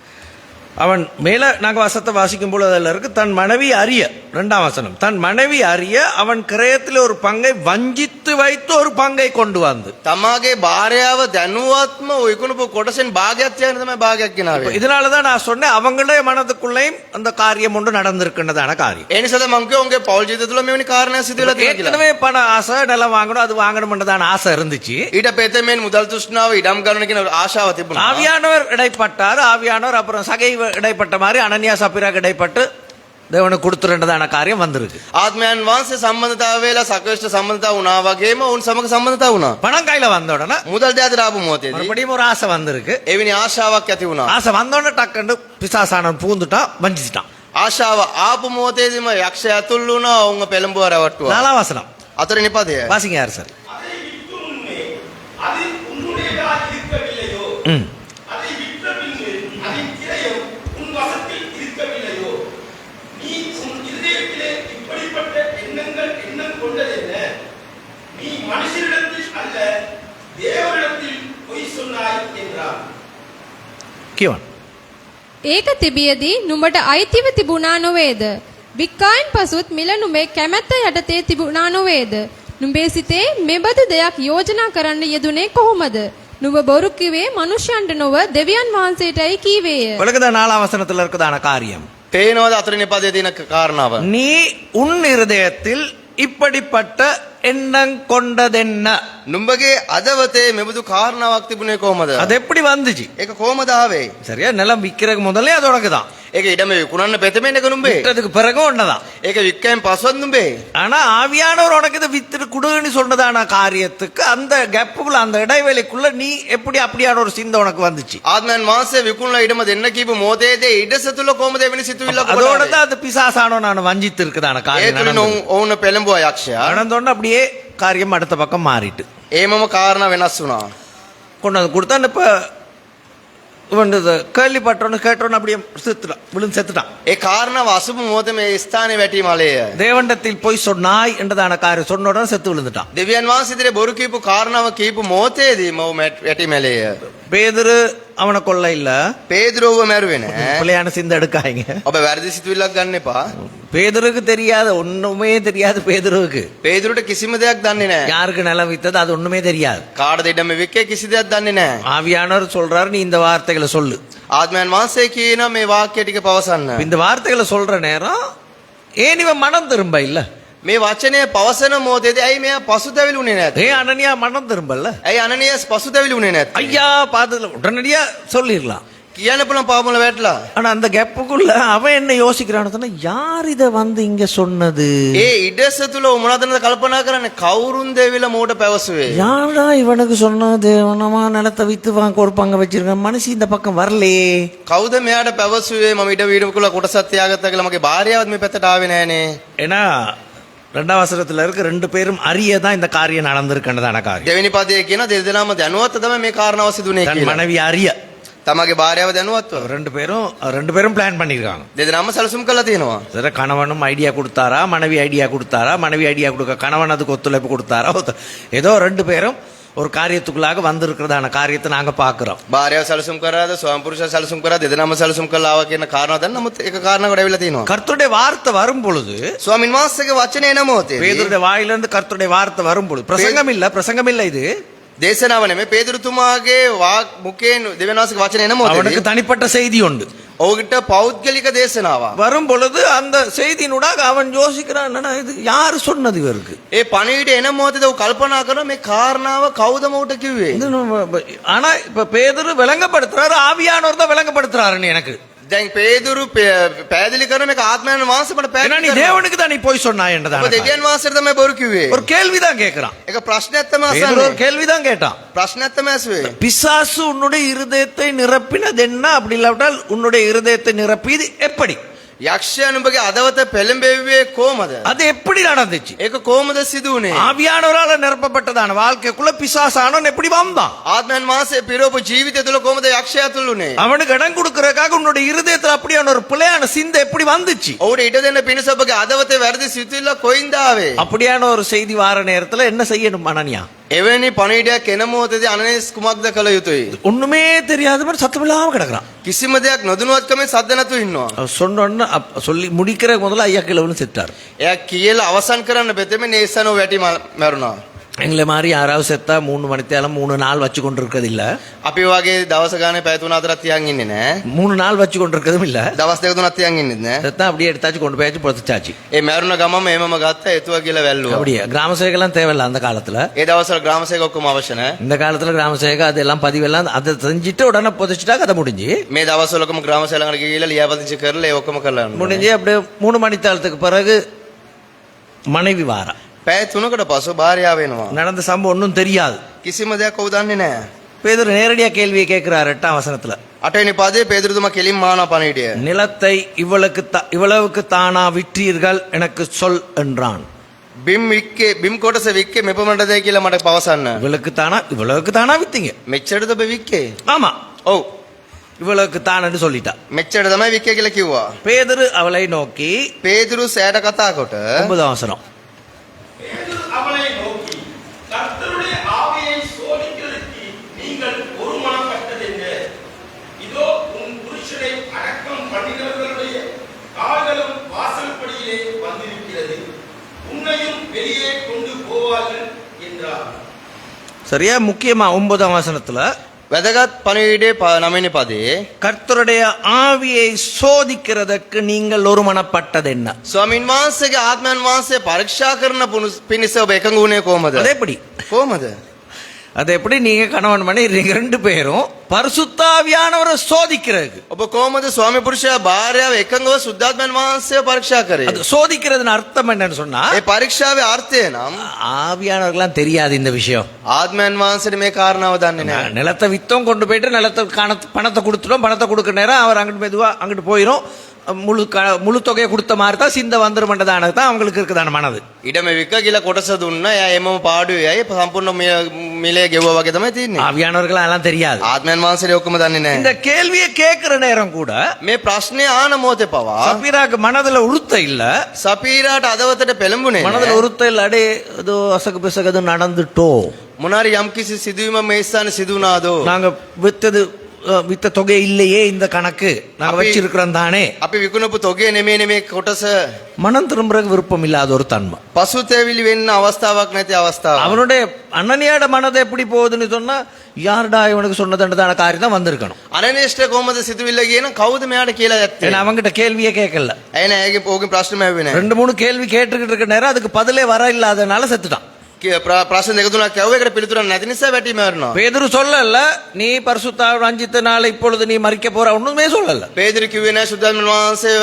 அவன் மேல நாங்க வசத்தை வாசிக்கும் பொழுது அதுல இருக்கு தன் மனைவி அறிய 2ஆம் வசனம் தன் மனைவி அறிய அவன் கிரயத்தில் ஒரு பங்கை வஞ்சித்து வைத்து ஒரு பங்கை கொண்டு வந்து තමාගේ භාර්යාව දැනුවත්ම විකුණපු කොටසෙන් භාගයක් තියන තමයි භාගයක් ගෙනාවේ. இதனாலதான் நான் சொன்னேன் அவங்களுடைய மனதுக்குள்ளேயும் அந்த காரியம் ஒன்று நடந்திருக்கின்றதான காரியம் ඒ නිසාද මං කිව්වා උන්ගේ පෞල් ජීවිතය තුළ මෙවැනි කාරණා සිදු වෙලා තියෙනවා කියලා. ஏற்கனவே பண ஆசை நிலம் வாங்கணும் அது வாங்கணும்ன்றதான ஆசை இருந்துச்சு ඊට පෙතෙමෙන් මුදල් තෘෂ්ණාව ඉඩම් ගන්න කියන ආශාව තිබුණා. ஆவியானவர் இடைப்பட்டார் ஆவியானவர் அப்புறம் சகை இடைப்பட்ட மாதிரி அனனியா சப்பிராக்கு இடைப்பட்டு தேவனுக்கு கொடுத்துருன்றதான காரியம் வந்திருக்கு ආත්මයන් වහන්සේ සම්බන්ධතාව වේලා සකෘෂ්ඨ සම්බන්ධතාව වුණා වගේම උන් සමග සම්බන්ධතාව වුණා. பணம் கையில வந்த உடனே මුදල් දෙයට ආපු මොහොතේදී மறுபடியும் ஒரு ஆசை வந்திருக்கு එවැනි ආශාවක් ඇති වුණා. ஆசை வந்த உடனே டக்குன்னு பிசாசானவன் பூந்துட்டான் வஞ்சிச்சிட்டான் ආශාව ආපු මොහොතේදීම යක්ෂයා ඇතුල් වුණා. උන්ව පෙළඹුව රැවට්ටුවා. 4ஆம் வசனம் 4වෙනි පදය. வாசிங்க யார் சார் அதை விற்று உண்மை அது உன்னுடையதா இருக்கவில்லையோ ம் அதை விற்ற பின்பு அதன் கிரயம் உன் வசத்தில் இருக்கவில்லையோ நீ உன் இதயத்திலே இப்படிப்பட்ட எண்ணம் கொண்டதென்ன நீ மனுஷரிடத்தில் அல்ல தேவனிடத்தில் பொய் சொன்னாய் என்றார். கிவன் ඒක තිබියදී නුඹට අයිතිව තිබුණා නොවේද? වික්කායන් පසුත් මිල නුඹේ කැමැත්ත යටතේ තිබුණා නොවේද? නුඹේ සිතේ මෙබඳු දෙයක් යෝජනා කරන්න යෙදුනේ කොහොමද? නුඹ බොරු කිව්වේ මනුෂ්‍යයන්ට නොව දෙවියන් වහන්සේටයි කීවේය. உலகத 4ஆம் வசனத்துல இருக்குதான காரியம் පේනවද 4වෙනි පදයේ තියෙන කාරණාව? நீ உன் இருதயத்தில் இப்படிப்பட்ட எண்ணம் கொண்டதென்ன නුඹගේ අදවතේ මෙබඳු කාරණාවක් තිබුණේ කොහොමද? அது எப்படி வந்துச்சு ඒක කොහොමද ආවේ? சரியா நிலம் விக்கிறதுக்கு முதல்ல அது உனக்கு தான் ඒක ඉඩම විකුණන්න පෙතෙමෙන් එක නුඹේ. விற்றதுக்கு பிறகும் ஒன்னதான் ඒක වික්කයන් පස්වත් නුඹේ. ஆனா ஆவியானவர் உனக்கு இதை வித்துட்டு குடுன்னு சொன்னதான காரியத்துக்கு அந்த கேப்புக்குள்ள அந்த இடைவெளிக்குள்ள நீ எப்படி அப்படியான ஒரு சிந்தை உனக்கு வந்துச்சு ආත්මයන් වහන්සේ විකුණලා ඉඩම දෙන්න කියපු මොහොතේදී ඉඩසතුල කොහොමද එවැනි සිතුවිල්ලක් அதோட தான் அது பிசாசானோ நான் வஞ்சித்து இருக்குதான ඒ காரியம் තුලින් நடந்தது. ඔවුන් පෙළඹුවා යක්ෂයා. நடந்தோடனே அப்படியே காரியம் அடுத்த பக்கம் மாறிட்டு ඒමම කාරණා වෙනස් වුණා. கொண்டு வந்து கொடுத்தா இப்ப இவன் இதை கேள்விப்பட்டோன்னு கேட்டோன்னு அப்படியே செத்துட்டான் விழுந்து செத்துட்டான் ඒ කාරණාව අසුබ මොහොතේ මේ ස්ථානේ වැටි මලය. தேவண்டத்தில் போய் சொன்னாய் என்றதான காரியம் சொன்ன உடனே செத்து விழுந்துட்டான் දෙවියන් වහන්සේ ඉදිරියේ බොරු කියපු කාරණාව කියපු මොහොතේදී මව වැටි මලය. பேதுரு அவனை கொல்ல இல்ல පේදුරුව මැරුවේ නෑ. பிள்ளையான சிந்தை எடுக்காங்க ඔබ වැරදි සිතුවිල්ලක් ගන්න එපා. பேதுருக்கு தெரியாது ஒண்ணுமே தெரியாது பேதுருவுக்கு පේදුරුට කිසිම දෙයක් දන්නේ නෑ. யாருக்கு நிலம் வித்தது அது ஒண்ணுமே தெரியாது කාටද ඉඩම වික්කේ කිසි දෙයක් දන්නේ නෑ. ஆவியானவர் சொல்றாரு நீ இந்த வார்த்தைகளை சொல்லு ආත්මයන් වහන්සේ කියන මේ වාක්‍ය ටික පවසන්න. இந்த வார்த்தைகளை சொல்ற நேரம் ஏன் இவன் மனம் திரும்ப இல்ல මේ වචනය පවසන මොහොතේදී ඇයි මෙයා පසුතැවිලි උනේ නැත්තේ? ஏன் அனனியா மனம் திரும்பல ඇයි අනනියස් පසුතැවිලි උනේ නැත්තේ? ஐயா பார்த்ததுல உடனடியா சொல்லிடலாம் කියන්න පුළුවන් පාමුල වැටලා. ஆனா அந்த கேப்புக்குள்ள அவன் என்ன யோசிக்கிறான்னு சொன்னா யார் இத வந்து இங்க சொன்னது ඒ ඉඩස තුල මොනවදද කල්පනා කරන්නේ? කවුරුන් දෙවිලා මෝට පැවසුවේ? யாரா இவனுக்கு சொன்னது அவனமா நிலத்தை வித்து வாங்க ஒரு பங்க வச்சிருக்கான் மனுஷி இந்த பக்கம் வரலையே කවුද මෙයාට පැවසුවේ මම ඉඩ වීඩුවකුල කොටසක් තියාගත්තා කියලා මගේ භාර්යාවත් මේ පැත්තට ආවේ නෑනේ. ஏன்னா 2ஆம் வசனத்துல இருக்க 2 பேரும் அறியதான் இந்த காரியம் நடந்திருக்கின்றதான காரியம் දෙවෙනි පදයේ කියන දෙදෙනාම දැනුවත් තමයි මේ කාරණාව සිදුනේ தன் කියලා. மனைவி அறிய තමගේ භාර්යාව දැනුවත්ව 2 பேரும் பிளான் பண்ணிருக்காங்க දෙදෙනාම සැලසුම් කළා තියෙනවා. சரி கணவனும் ஐடியா கொடுத்தாரா மனைவி ஐடியா கொடுத்தாரா மனைவி ஐடியா கொடுக்க கணவன் அதுக்கு ஒத்துழைப்பு கொடுத்தாரா ஏதோ 2 பேரும் ஒரு காரியத்துக்குள்ளாக வந்திருக்கிறதான காரியத்தை நாங்க பாக்குறோம் භාර්යාව සැලසුම් කරාද ස්වාම පුරුෂයා සැලසුම් කරා දෙදෙනාම සැලසුම් කළා ආවා කියන කාරණාව දැන් නමුත් ඒක කාරණා කොට ඇවිල්ලා තියෙනවා. கர்த்தருடைய வார்த்தை வரும் பொழுது ස්වාමින් වහන්සේගේ වචනේ එන මොහොතේ பேதுருடைய வாயிலிருந்து கர்த்தருடைய வார்த்தை வரும் பொழுது பிரசங்கம் இல்ல இது දේශනාව නෙමෙයි පේදුරුතුමාගේ මුඛයෙන් දෙවියන් වහන්සේගේ වචනේ එන அவனுக்கு මොහොතේ தனிப்பட்ட செய்தி உண்டு ඔහුට පෞද්ගලික දේශනාවක්. வரும் பொழுது அந்த செய்தியினூடாக அவன் யோசிக்கிறான் என்னன்னா இது யாரு சொன்னது இவருக்கு ඒ පණිවිඩ එන මොහොතේ ඔහු කල්පනා කරනවා මේ කාරණාව කවුද මෝට කිව්වේ? ஆனா இப்ப பேதுரு விளங்கப்படுத்துறாரு ஆவியானவர் தான் விளங்கப்படுத்துறாருன்னு எனக்கு දැන් පේදුරු පැහැදිලි කරන මේක ආත්මයන් වහන්සේ මට ஏன்னா පැහැදිලி நீ කරනවා. தேவனுக்கு தான் நீ போய் சொன்னாய் ඔබ என்றதான் දෙවියන් වහන්සේට තමයි බොරු කිව්වේ. ஒரு கேள்விதான் கேட்கிறான் ඒක ප්‍රශ්නයක් තමයි பேதுரு ஒரு අසන්නේ. கேள்விதான் கேட்டான் ප්‍රශ්නයක් තමයි ඇසුවේ. பிசாசு உன்னுடைய இருதயத்தை நிரப்பினது என்ன அப்படி இல்லாவிட்டால் உன்னுடைய இருதயத்தை நிரப்பியது எப்படி යක්ෂයා නුඹගේ අදවත පෙළඹෙව්වේ කොහමද? அது எப்படி நடந்துச்சு? ඒක කොහමද සිදු වුනේ? ஆவியானவரால நிரப்பப்பட்டதான வாழ்க்கைக்குள்ள பிசாசானவன் எப்படி வந்தான்? ආත්මයන් වහන්සේ පිරෝපු ජීවිතය තුළ කොහමද යක්ෂයා තුළ උනේ? அவனுக்கு இடம் கொடுக்கறதுக்காக உன்னுடைய இருதயத்துல அப்படியான ஒரு பிழையான சிந்தை எப்படி வந்துச்சு? ඔහුට ඉඩ දෙන්න පිණිස ඔබගේ අදවතේ වැරදි සිතුවිල්ල කොයින්ද ආවේ? அப்படியான ஒரு செய்தி வார நேரத்துல என்ன செய்யணும் அனனியா? එවැනි පණිවිඩයක් එන මොහොතේදී අනනේස් කුමක්ද කළ යුතුයි? ஒண்ணுமே தெரியாத மாதிரி சத்தமில்லாம கிடக்குறான். කිසිම දෙයක් නොදැනුවත්කමෙන් සද්ද නැතුව ඉන්නවා. அவர் சொன்னோன்னு சொல்லி முடிக்கிற முதல்ல ஐயா கீழே விழுந்து செத்தார். එයා කියලා අවසන් කරන්න බෙතෙම නේසනෝ වැටි මැරුණා. எங்களை மாதிரி யாராவது செத்தா 3 மணித்தேலம் 3 நாள் வச்சு கொண்டிருக்கிறது இல்ல. අපි වගේ දවස ගානේ පැය 3-4ක් තියන් ඉන්නේ නෑ. 3 நாள் வச்சு கொண்டிருக்கிறதும் இல்ல. දවස් 2-3ක් තියන් ඉන්නෙත් නෑ. செத்தா அப்படியே எடுத்தாச்சு கொண்டு போயாச்சு புதைச்சாச்சு. ඒ මැරුණ ගමම එමම ගත්තා එතුවා කියලා වැල්ලුවා. அப்படியே கிராம சேவைகள்லாம் தேவையில்ல அந்த காலத்துல. ඒ දවස්වල ග්‍රාම සේවක ඔක්කොම අවශ්‍ය නෑ. இந்த காலத்துல கிராம சேவை அதெல்லாம் பதிவெல்லாம் அதை செஞ்சுட்டு உடனே புதைச்சிட்டா கதை முடிஞ்சு. මේ දවස්වලකම ග්‍රාම සේවකලකට ගිහිල්ලා ලියාපදිංචි කරලා ඒ ඔක්කොම කරලා යනවා. முடிஞ்சு அப்படியே 3 மணித்தாளத்துக்கு பிறகு மனைவி வாரா. පැය 3කට පසු භාර්යාව වෙනවා. நடந்த சம்பவம் ஒன்றும் தெரியாது. කිසිම දෙයක් ඔහු දන්නේ නෑ. பேதுரு நேரடியா கேள்வியை கேட்கிறார் 8ஆம் வசனத்துல. 8වෙනි පදයේ පේදුරුතුමා කෙලින් මානා පණිවිඩය. நிலத்தை இவ்வளவுக்கு தானா விற்றீர்கள் எனக்கு சொல் என்றான். බිම් කොටස වික්කේ මෙපමණද කියලා මට පවසන්න. இவ்வளவுக்கு தானா வித்தீங்க? මෙච්චරද ඔබ වික්කේ? ஆமா. ඔව්. இவ்வளவுக்கு தானன்னு சொல்லிட்டா. මෙච්චර තමයි වික්කේ කියලා කිව්වා. பேதுரு அவளை நோக்கி පේදුරු සෑයට කතා කොට 9ஆம் வசனம். பேதுரு அவனை நோக்கி, கர்த்தருடைய ஆவியை சோதிக்கிறதற்கு நீங்கள் ஒருமனப்பட்டதென்ன? இதோ உன் புருஷனை அடக்கம் பண்ணினவர்களுடைய கால்களும் வாசல்படியிலே வந்திருக்கிறது, உன்னையும் வெளியே கொண்டு போவார்கள் என்றார். சரியா? முக்கியமா 9ஆம் வசனத்துல වැදගත් පණිවිඩයේ 9වෙනි පදයේ கர்த்தருடைய ஆவியை சோதிக்கிறதற்கு நீங்கள் ஒருமனப்பட்டது என்ன? ස්වාමින් වහන්සේගේ ආත්මයන් වහන්සේ පරීක්ෂා කරන පිණිස ඔබ එකඟ වුණේ කොහමද? அது எப்படி? කොහමද? அது எப்படி நீங்க கணவன் மனைவி நீங்க 2 பேரும் பரிசுத்தாவியானவரை சோதிக்கிறதுக்கு? ඔබ කොහමද ස්වාමි පුරුෂයා භාර්යාව එකඟව සුද්ධාත්මයන් වහන්සේව පරීක්ෂා කරේ? அது சோதிக்கிறதுன்னு அர்த்தம் என்னன்னு சொன்னா ඒ පරීක්ෂාවේ අර්ථය නම් ஆவியானவர்கள்லாம் தெரியாது இந்த விஷயம். ආත්මයන් වහන්සේට මේ කාරණාව දන්නේ නැහැ. நிலத்தை வித்தோம் கொண்டு போயிட்டு பணத்தை கொடுத்துட்டோம். பணத்தை கொடுக்க நேரம் அவர் அங்கிட்டு மெதுவா அங்கிட்டு போயிடும். முழு தொகையை கொடுத்த மாதிரி தான் சிந்த வந்துருமன்றதானது தான் அவங்களுக்கு இருக்குதான மனது. ඉඩම වික කියලා කොටස දුන්නා. එයා එමම පාඩුවේයි සම්පූර්ණ මිලේ ගෙවුවා වගේ තමයි තියෙන්නේ. ஆவியானவர்கள் அதெல்லாம் தெரியாது. ආත්මයන් වහන්සේට ඔක්කොම දන්නේ නැහැ. இந்த கேள்வியை கேட்கிற நேரம் கூட මේ ප්‍රශ්නේ ආන මොහොතේ පවා சபீராக்கு மனதுல உறுத்த இல்ல. සපීරාට අදවතට පෙළඹුණේ மனதுல உறுத்த இல்ல. அடே ஏதோ அசகு பிசகு ஏதோ நடந்துட்டோ. මොනාරි යම්කිසි සිදුවීමක් මේ ස්ථානේ සිදු වුණාදෝ? நாங்க வித்த தொகை இல்லையே இந்த கணக்கு நாங்க வச்சிருக்கிறோம் தானே. අපි විකුණපු තොගේ නෙමෙයි මේ කොටස. மனம் திரும்புறதுக்கு விருப்பம் இல்லாத ஒரு தன்மை. පසුතැවිලි වෙන්න අවස්ථාවක් නැති අවස්ථාවක්. அவனுடைய அனனியாட மனதை எப்படி போகுதுன்னு சொன்னா யாருடா இவனுக்கு சொன்னதுன்றதான காரியம் தான் வந்திருக்கணும். අනනේෂ්ට කොහමද සිතුවිල්ල කියන කවුද මෙයාට කියලා ඇත්තේ? ஏன்னா அவங்கிட்ட கேள்வியே கேட்கல. ඇයි නෑ ඒකේ ඕකේ ප්‍රශ්නම ඇහුවේ නෑ. 2-3 கேள்வி கேட்டுக்கிட்டு இருக்க நேரம் அதுக்கு பதிலே வர இல்லாதனால செத்துட்டான். ප්‍රශ්න දෙක තුනක් ඇහුවා ඒකට පිළිතුරක් නැති නිසා වැටි මරනවා. பேதுரு சொல்லல நீ பரிசுத்தாவின் வஞ்சித்தனால இப்பொழுது நீ மரிக்க போற ஒண்ணுமே சொல்லல. පේදුරු කිව්වේ නෑ සුද්ධාත්මන් වහන්සේ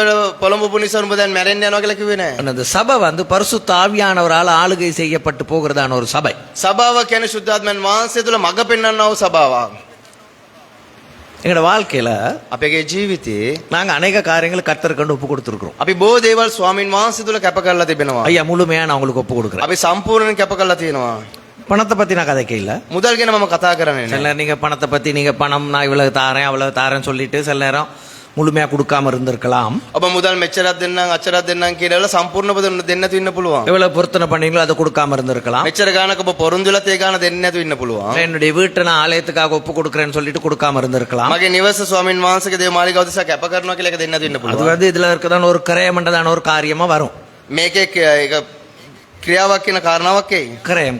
පොළඹපු නිසා උඹ දැන් මැරෙන්න යනවා කියලා කිව්වේ නෑ. அந்த சபை வந்து பரிசுத்த ஆவியானவரால் ஆளுகை செய்யப்பட்டு போகிறதான ஒரு சபை. සභාව කියන්නේ සුද්ධාත්මන් වහන්සේ තුළ මඟ පෙන්වන්නා වූ සභාවක්. எங்களோட வாழ்க்கையில අපේ ජීවිතේ நாங்க அநேக காரியங்களை கர்த்தருக்கு ஒப்பு கொடுத்துருக்கிறோம். අපි බොහෝ දේවල් ස්වාමින් වහන්සේ තුළ කැප කරලා තිබෙනවා. ஐயா முழுமையா நான் உங்களுக்கு ஒப்பு கொடுக்குறேன். අපි සම්පූර්ණයෙන් කැප කරලා තියෙනවා. பணத்தை பத்தி நான் கதைக்க இல்ல. මුදල් ගැන මම කතා කරන්නේ சில නෑ. நேரம் நீங்க பணத்தை பத்தி நீங்க பணம் நான் இவ்வளவு தாரேன் அவ்வளவு தாரேன்னு சொல்லிட்டு சில நேரம் முழுமையா கொடுக்காம இருந்திருக்கலாம். ඔබ මුදල් මෙච්චරක් දෙන්නම් අච්චරක් දෙන්නම් කියලා සම්පූර්ණ බද දෙන්න නැතු ඉන්න පුළුවන්. எவ்வளவு பொருத்தனை பண்ணீங்களோ அதை கொடுக்காம இருந்திருக்கலாம். මෙච්චර ගානක ඔබ පොරොන්දුලත් ඒ ගාන දෙන්න නැතු ඉන්න පුළුවන්. என்னுடைய வீட்டை நான் ஆலயத்துக்காக ஒப்பு கொடுக்குறேன்னு சொல்லிட்டு கொடுக்காம இருந்திருக்கலாம். මගේ නිවස ස්වාමින් වහන්සේගේ දේව මාලිගාව දිහා කැප කරනවා කියලා එක දෙන්න නැතු ඉන්න அது පුළුවන්. வந்து இதுல இருக்கதான ஒரு கிரயமண்டதான ஒரு காரியமா வரும். මේකේ ඒක ක්‍රියාවක් කියන කාරණාවක් එයි. கிரயம்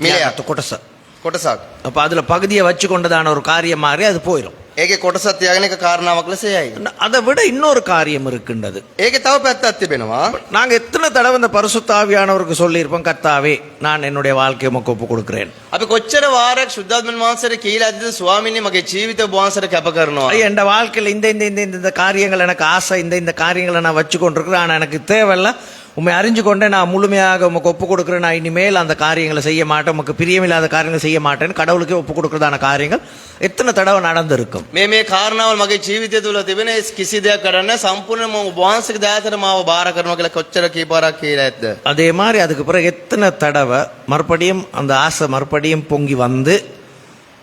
மில்லையா? கொட்டச කොටසක්. அப்ப அதுல பகுதியை வச்சு கொண்டதான ஒரு காரியம் மாறி அது போயிடும். ඒකේ කොටසක් තියාගෙන එක කාරණාවක් ලෙස යයි. அதை விட இன்னொரு காரியம் இருக்கின்றது. ඒකේ තව පැත්තක් තිබෙනවා. நாங்க எத்தனை தடவை இந்த பரிசுத்தாவியானவருக்கு சொல்லியிருப்போம் கர்த்தாவே நான் என்னுடைய வாழ்க்கையை உமக்கு ஒப்பு கொடுக்கிறேன். අපි කොච්චර වාරයක් සුද්ධාත්මන් වහන්සේට කියලා ඇද්ද ස්වාමීනි මගේ ජීවිත ඔබ වහන්සේට කැප කරනවා. என் வாழ்க்கையில் இந்த காரியங்கள் எனக்கு ஆசை இந்த காரியங்களை நான் வச்சு கொண்டிருக்கிறேன். ஆனா எனக்கு தேவையில்ல உண்மை அறிஞ்சு கொண்டே நான் முழுமையாக உமக்கு ஒப்பு கொடுக்குறேன், நான் இனிமேல் அந்த காரியங்களை செய்ய மாட்டேன், உமக்கு பிரியமில்லாத காரியங்களை செய்ய மாட்டேன்னு கடவுளுக்கே ஒப்பு கொடுக்குறதான காரியங்கள் எத்தனை தடவை நடந்திருக்கும். මේ කාරණාවල් මගේ ජීවිතය තුළ තිබෙන කිසි දෙයක් කරන්න සම්පූර්ණයෙන්ම ඔබ වහන්සේගේ දයාතර මාව බාර කරනවා කියලා කොච්චර කීපාරක් කියලා ඇද්ද? அதே மாதிரி அதுக்கு பிறகு எத்தனை தடவை மறுபடியும் அந்த ஆசை மறுபடியும் பொங்கி வந்து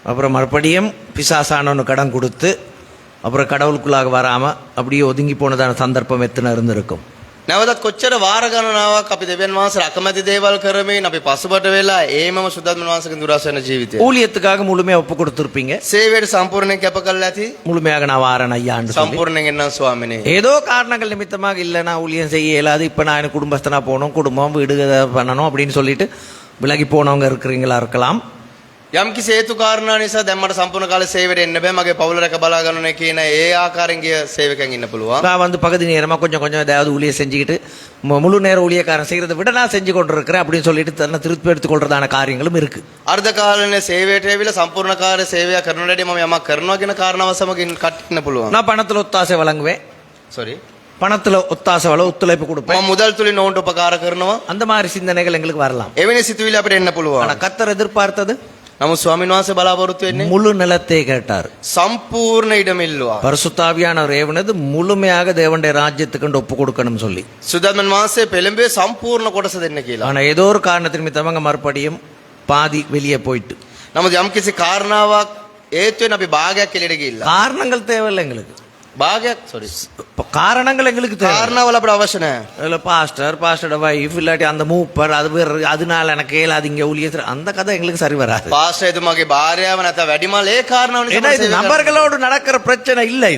அப்புறம் மறுபடியும் பிசாசானவனு கடன் கொடுத்து அப்புறம் கடவுளுக்குள்ளாக வராமல் அப்படியே ஒதுங்கி போனதான சந்தர்ப்பம் எத்தனை இருந்திருக்கும். නැවතත් කොච්චර වාර ගණනාවක් අපි දෙවියන් වහන්සේ අකමැති දේවල් කරමින් අපි පසුබට වෙලා ඒමම සුද්ධාත්ම වහන්සේගෙන් දුරස් වෙන ජීවිතය. ஊழியத்துக்காக முழுமையாக ஒப்பு கொடுத்துருப்பீங்க, සේවයට සම්පූර්ණයෙන් කැප කරලා ඇති. முழுமையாக நான் வாரேன் ஐயான்னு சொல்லி. සම්පූර්ණයෙන් එන්නම් ස්වාමිනේ. ஏதோ காரணங்கள் நிமித்தமாக இல்லை நான் ஊழியம் செய்ய இயலாது, இப்போ நான் எனக்கு குடும்பஸ்தனா போகணும், குடும்பம் வீடு பண்ணணும் அப்படின்னு சொல்லிட்டு விலகி போனவங்க இருக்கிறீங்களா இருக்கலாம். යම් කිසි හේතු කාරණා නිසා දැන් මට සම්පූර්ණ කාලේ සේවයට එන්න බෑ, මගේ පවුල රැක බලා ගන්න ඕනේ කියන ඒ ආකාරයෙන් ගිය සේවකයන් ඉන්න පුළුවන්. நான் வந்து பகுதி நேரமாக கொஞ்சம் கொஞ்சம் ஏதாவது ஊழியம் செஞ்சுக்கிட்டு முழு நேர ஊழியக்காரன் செய்கிறத விட நான் செஞ்சு கொண்டு இருக்கிறேன் அப்படின்னு சொல்லிட்டு தன்னை திருப்பி எடுத்துக்கொள்றதான காரியங்களும் இருக்கு. අර්ධ කාලනේ සේවයට ඇවිල්ලා සම්පූර්ණ කාර්ය සේවය කරනකොට මම යමක් කරනවා කියන කාරණාව සමගින් කටින්න පුළුවන්. நான் பணத்தில் ஒத்தாசை வழங்குவேன், සෝරි. பணத்தில் ஒத்தாசை ஒத்துழைப்பு கொடுப்பேன், මම මුදල් තුලින් ඕන්ට උපකාර කරනවා. அந்த மாதிரி சிந்தனைகள் எங்களுக்கு வரலாம். එවැනි සිතුවිලි අපිට එන්න පුළුවන්. ஆனால் கர்த்தர் எதிர்பார்த்தது නමුත් ස්වාමීන් වහන්සේ බලාපොරොත්තු වෙන්නේ முழு நிலத்தை கேட்டார். සම්පූර්ණ ඉඩමිල්ලුවා. பரிசுத்தாவியானவர் ஏவனது முழுமையாக தேவனுடைய ராஜ்யத்துக்கு ஒப்பு கொடுக்கணும் சொல்லி. සුදත්මන් වහන්සේ පෙළඹේ සම්පූර්ණ කොටස දෙන්න කියලා. ஆனா ஏதோ ஒரு காரணத்தின் மித்தவங்க மறுபடியும் பாதி வெளியே போயிட்டு. නමුත් යම් කිසි කාරණාවක් හේතුවෙන් අපි භාගයක් එළියට ගිහිල්ලා. காரணங்கள் தேவையில்லை எங்களுக்கு, භාගයක් සෝරි. காரணங்கள் எங்களுக்கு தேவை. කාරණාවල අපිට අවශ්‍ය නැහැ. அதில் பாஸ்டரோட வைஃப் இல்லாட்டி அந்த மூப்பர் அது வேறு, அதனால எனக்கு கேளாது இங்கே ஊழியத்தில் அந்த கதை எங்களுக்கு சரி வராது. පාස්ටර් එතුමාගේ භාර්යාව නැත්නම් වැඩිමල් ඒ කාරණාව ஏன்னா இது නිසා நபர்களோடு நடக்கிற பிரச்சனை இல்லை,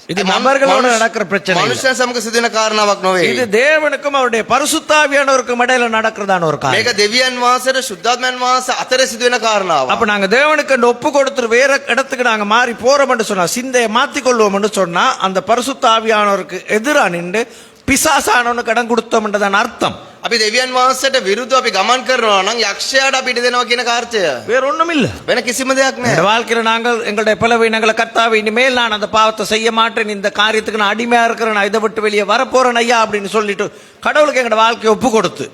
இது நபர்களோடு நடக்கிற பிரச்சனை இல்லை. මනුෂ්‍යයන් සමග සිදුවෙන කාරණාවක් නොවේ. இது தேவனுக்கும் அவருடைய பரிசுத்தாவியானவருக்கும் இடையில நடக்கிறதான ஒரு காரியம். මේක දෙවියන් වහන්සේට සුද්ධාත්මයන් වහන්සේ අතර සිදුවෙන කාරණාවක්. அப்ப நாங்க தேவனுக்கு அந்த ஒப்பு கொடுத்துட்டு வேற இடத்துக்கு நாங்க மாறி போறோம்னு சொன்னா, சிந்தையை மாத்தி கொள்வோம்னு சொன்னா, அந்த பரிசுத்தாவியானவருக்கு எதிரா நின்று பிசாசானவனு கடன் கொடுத்தோம்ன்றதான அர்த்தம். අපි දෙවියන් වහන්සේට විරුද්ධව අපි ගමන් කරනවා නම් යක්ෂයාට අපි ඉඩ දෙනවා කියන කාර්යය. வேற ஒண்ணும் இல்ல. වෙන කිසිම දෙයක් இந்த නැහැ. வாழ்க்கையில நாங்கள் எங்களுடைய பலவீனங்களை கர்த்தாவே இனிமேல் நான் அந்த பாவத்தை செய்ய மாட்டேன், இந்த காரியத்துக்கு நான் அடிமையா இருக்கிறேன், நான் இதை விட்டு வெளியே வரப்போறேன் ஐயா அப்படின்னு சொல்லிட்டு கடவுளுக்கு எங்களோட வாழ்க்கையை ஒப்பு கொடுத்து,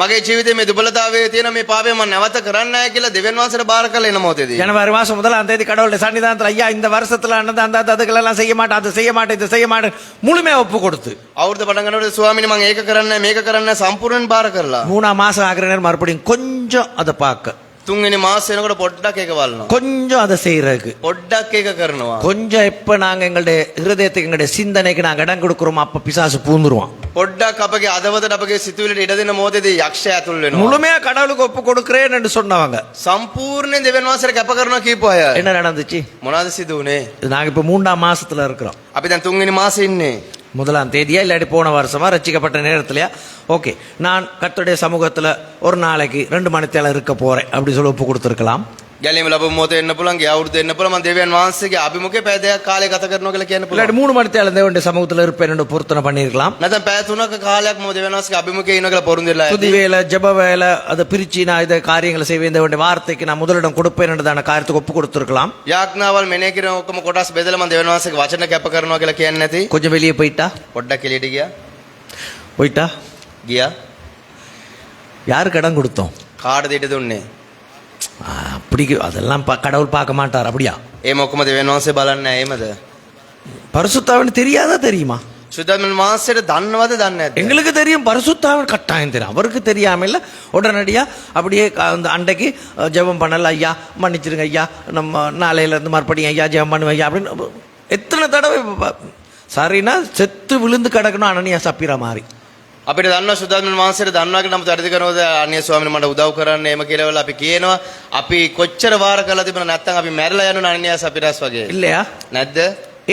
මගේ ජීවිතයේ මේ දුබලතාවයේ තියෙන මේ පාපය මම නැවත කරන්නේ නැහැ කියලා දෙවියන් වහන්සේට බාර කරලා එන මොහොතේදී ஜனவரி மாசம் 1ஆம் தேதி கடவுளுடைய சன்னிதானத்தில் ஐயா இந்த வருஷத்துல அந்த அதுகளெல்லாம் செய்ய மாட்டேன், அதை செய்ய மாட்டேன், இதை செய்ய மாட்டேன் முழுமையா ஒப்பு கொடுத்து, අවුරුද්ද පටන් ගන්නකොට ස්වාමීනි මම ඒක කරන්නේ නැහැ මේක කරන්නේ නැහැ සම්පූර්ණයෙන් බාර කරලා 3ஆம் மாசம் ஆகிற நேரம் மறுபடியும் கொஞ்சம் அதை பார்க்க, තුන්වෙනි මාසෙ වෙනකොට පොඩ්ඩක් ඒක වල්නවා கொஞ்சம் அதை செய்யறதுக்கு, පොඩ්ඩක් ඒක කරනවා கொஞ்சம் எப்ப நாங்க எங்களுடைய இருதயத்துக்கு எங்களுடைய சிந்தனைக்கு நாங்க இடம் கொடுக்கிறோம் அப்ப பிசாசு பூந்துருவான். පොඩ්ඩක් අපගේ අදවතට අපගේ සිතුවිලිට ඉඩ දෙන මොහොතේදී යක්ෂයා ඇතුල් වෙනවා. முழுமையா கடவுளுக்கு ஒப்பு கொடுக்கிறேன் என்று சொன்னவங்க සම්පූර්ණයෙන් දෙවියන් වහන්සේට කැප කරනවා කියපු අය என்ன நடந்துச்சு? මොනවද සිදු වුනේ? நாங்க இப்ப 3ஆம் மாசத்துல இருக்கிறோம். අපි දැන් තුන්වෙනි මාසෙ ඉන්නේ. 1ஆம் தேதியா இல்லாட்டி போன வருஷமா ரட்சிக்கப்பட்ட நேரத்திலயா, ஓகே நான் கர்த்தருடைய சமூகத்துல ஒரு நாளைக்கு 2 மணித்தேல இருக்க போறேன் அப்படி சொல்லி ஒப்பு கொடுத்துருக்கலாம். ගැලීම ලැබුම් මොහොතේ එන්න පුළුවන්, ගේ අවුරුද්ද එන්න පුළුවන්. මම දෙවියන් වහන්සේගේ අභිමුඛයේ පැය දෙකක් කාලය ගත කරනවා කියලා කියන්න இல்லாட்டி පුළුවන්. 3 மணித்தேல தேவனுடைய சமூகத்துல இருப்பேன் என்று பொருத்தனை பண்ணியிருக்கலாம். නැත්නම් පැය 3ක කාලයක් මම දෙවියන් වහන්සේගේ අභිමුඛයේ ඉන්න කියලා පොරුන්දු වෙලා துதி வேலை ஜெப வேலை அதை பிரிச்சு நான் இதை காரியங்களை செய்வேன், தேவனுடைய வார்த்தைக்கு நான் முதலிடம் கொடுப்பேன் என்றதான காரியத்துக்கு ஒப்பு கொடுத்துருக்கலாம். යාඥාවල් මෙනෙහි කරන ඔක්කොම කොටස් බෙදලා මම දෙවියන් වහන්සේගේ වචන කැප කරනවා කියලා කියන්නේ නැති. கொஞ்சம் வெளியே போயிட்டா පොඩ්ඩක් එළියට ගියා யாரு கடன் கொடுத்தோம்? කාටද ඊට දුන්නේ? அப்படி அதெல்லாம் கடவுள் பார்க்க மாட்டார். அப்படியா? ඒ මොකම දෙවියන් වහන්සේ බලන්නේ නැහැ එහෙමද? பரிசுத்தாவின் தெரியாதா தெரியுமா? සුද්ධාත්මයන් වහන්සේට දන්නවද දන්නේ නැද්ද? எங்களுக்கு தெரியும், பரிசுத்தாவின் கட்டாயம் தெரியும். அவருக்கு தெரியாம இல்ல, உடனடியா அப்படியே அந்த அண்டைக்கு ஜெபம் பண்ணல, ஐயா மன்னிச்சிருங்க ஐயா, நம்ம நாளையில இருந்து மறுபடியும் ஐயா ஜெபம் பண்ணுவேன் ஐயா அப்படின்னு எத்தனை தடவை சரினா செத்து விழுந்து கிடக்கணும் அனனியா சப்பீரா மாதிரி. අපිට දන්නවා සුද්ධාත්මයන් වහන්සේට දන්නවා කියලා නමුත් වැඩි කරනවද අනේ ස්වාමීන් මට උදව් කරන්න එහෙම කියලා අපි කියනවා. අපි කොච්චර වාර කරලා තිබුණා නැත්නම් අපි මැරලා යනවා අනන්‍යස් අපිරස් වගේ. இல்லையா? නැද්ද?